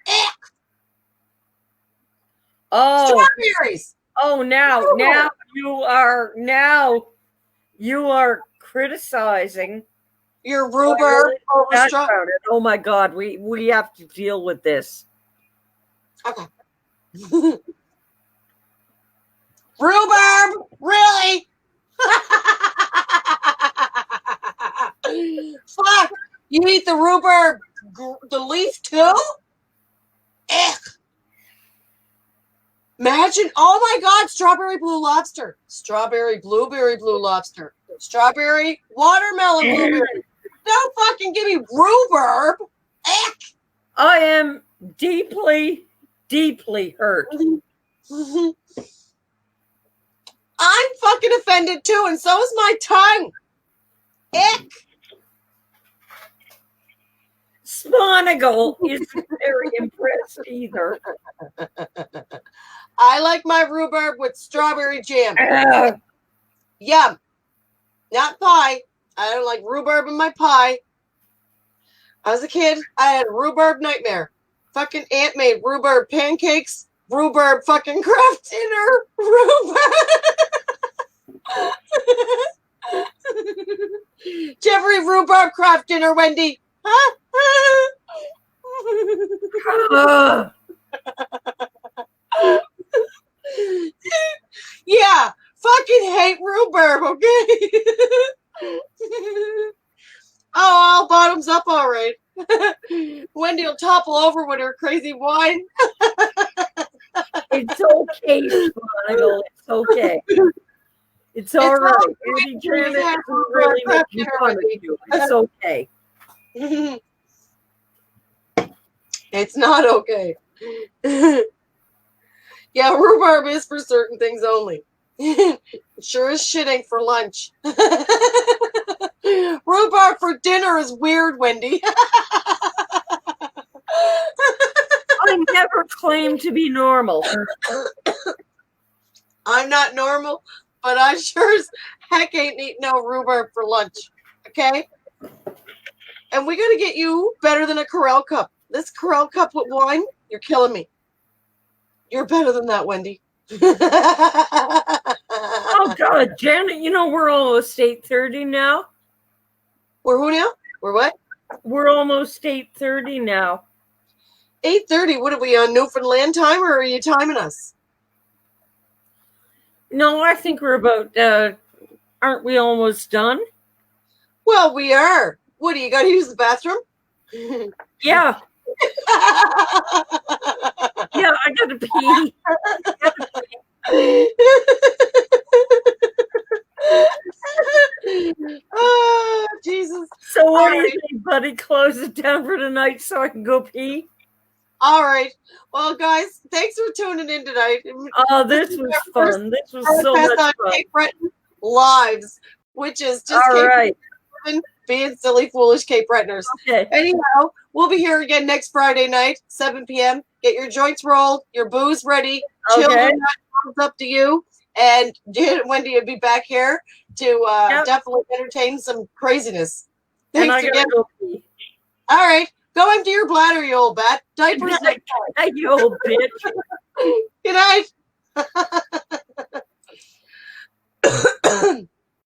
Speaker 2: Ick!
Speaker 1: Oh.
Speaker 2: Strawberries!
Speaker 1: Oh, now you are criticizing
Speaker 2: your rhubarb over strawberries.
Speaker 1: Oh my God, we have to deal with this.
Speaker 2: Okay. Rhubarb, really? Fuck! You eat the rhubarb, the leaf too? Ick! Imagine, oh my God, strawberry blue lobster, strawberry blueberry blue lobster, strawberry watermelon blueberry. Don't fucking give me rhubarb. Ick!
Speaker 1: I am deeply, deeply hurt.
Speaker 2: I'm fucking offended too, and so is my tongue. Ick!
Speaker 1: Sponigal isn't very impressed either.
Speaker 2: I like my rhubarb with strawberry jam. Yum. Not pie. I don't like rhubarb in my pie. As a kid, I had a rhubarb nightmare. Fucking aunt made rhubarb pancakes, rhubarb fucking craft dinner, rhubarb. Jeffrey rhubarb craft dinner, Wendy. Yeah, Wendy will topple over with her crazy wine.
Speaker 1: It's okay, Squanigal. It's okay. It's all right. Auntie Janet isn't really making fun of you. It's okay.
Speaker 2: It's not okay. Yeah, rhubarb is for certain things only. Sure as shit ain't for lunch. Rhubarb for dinner is weird, Wendy.
Speaker 1: I never claimed to be normal.
Speaker 2: I'm not normal, but I sure as heck ain't eating no rhubarb for lunch. Okay? And we gotta get you better than a Corel cup. This Corel cup with wine, you're killing me. You're better than that, Wendy.
Speaker 1: Oh God, Janet, you know we're almost 8:30 now.
Speaker 2: We're who now? We're what?
Speaker 1: We're almost 8:30 now.
Speaker 2: 8:30. What are we on Newfoundland time, or are you timing us?
Speaker 1: No, I think we're about. Aren't we almost done?
Speaker 2: Well, we are. What do you got to use the bathroom?
Speaker 1: Yeah. Yeah, I gotta pee.
Speaker 2: Oh, Jesus.
Speaker 1: So what do you think, buddy? Close it down for tonight so I can go pee?
Speaker 2: All right. Well, guys, thanks for tuning in tonight.
Speaker 1: Oh, this was fun. This was so much fun.
Speaker 2: Cape Breton Lives, which is just
Speaker 1: all
Speaker 2: Cape
Speaker 1: right.
Speaker 2: Breton being silly, foolish Cape Bretoners.
Speaker 1: Okay.
Speaker 2: Anyhow, we'll be here again next Friday night, 7 p.m. Get your joints rolled, your booze ready.
Speaker 1: Okay.
Speaker 2: Children, it's up to you. And Wendy will be back here to definitely entertain some craziness. Thanks again.
Speaker 1: Go pee.
Speaker 2: All right. Go empty your bladder, you old bat. Diapers.
Speaker 1: You old bitch.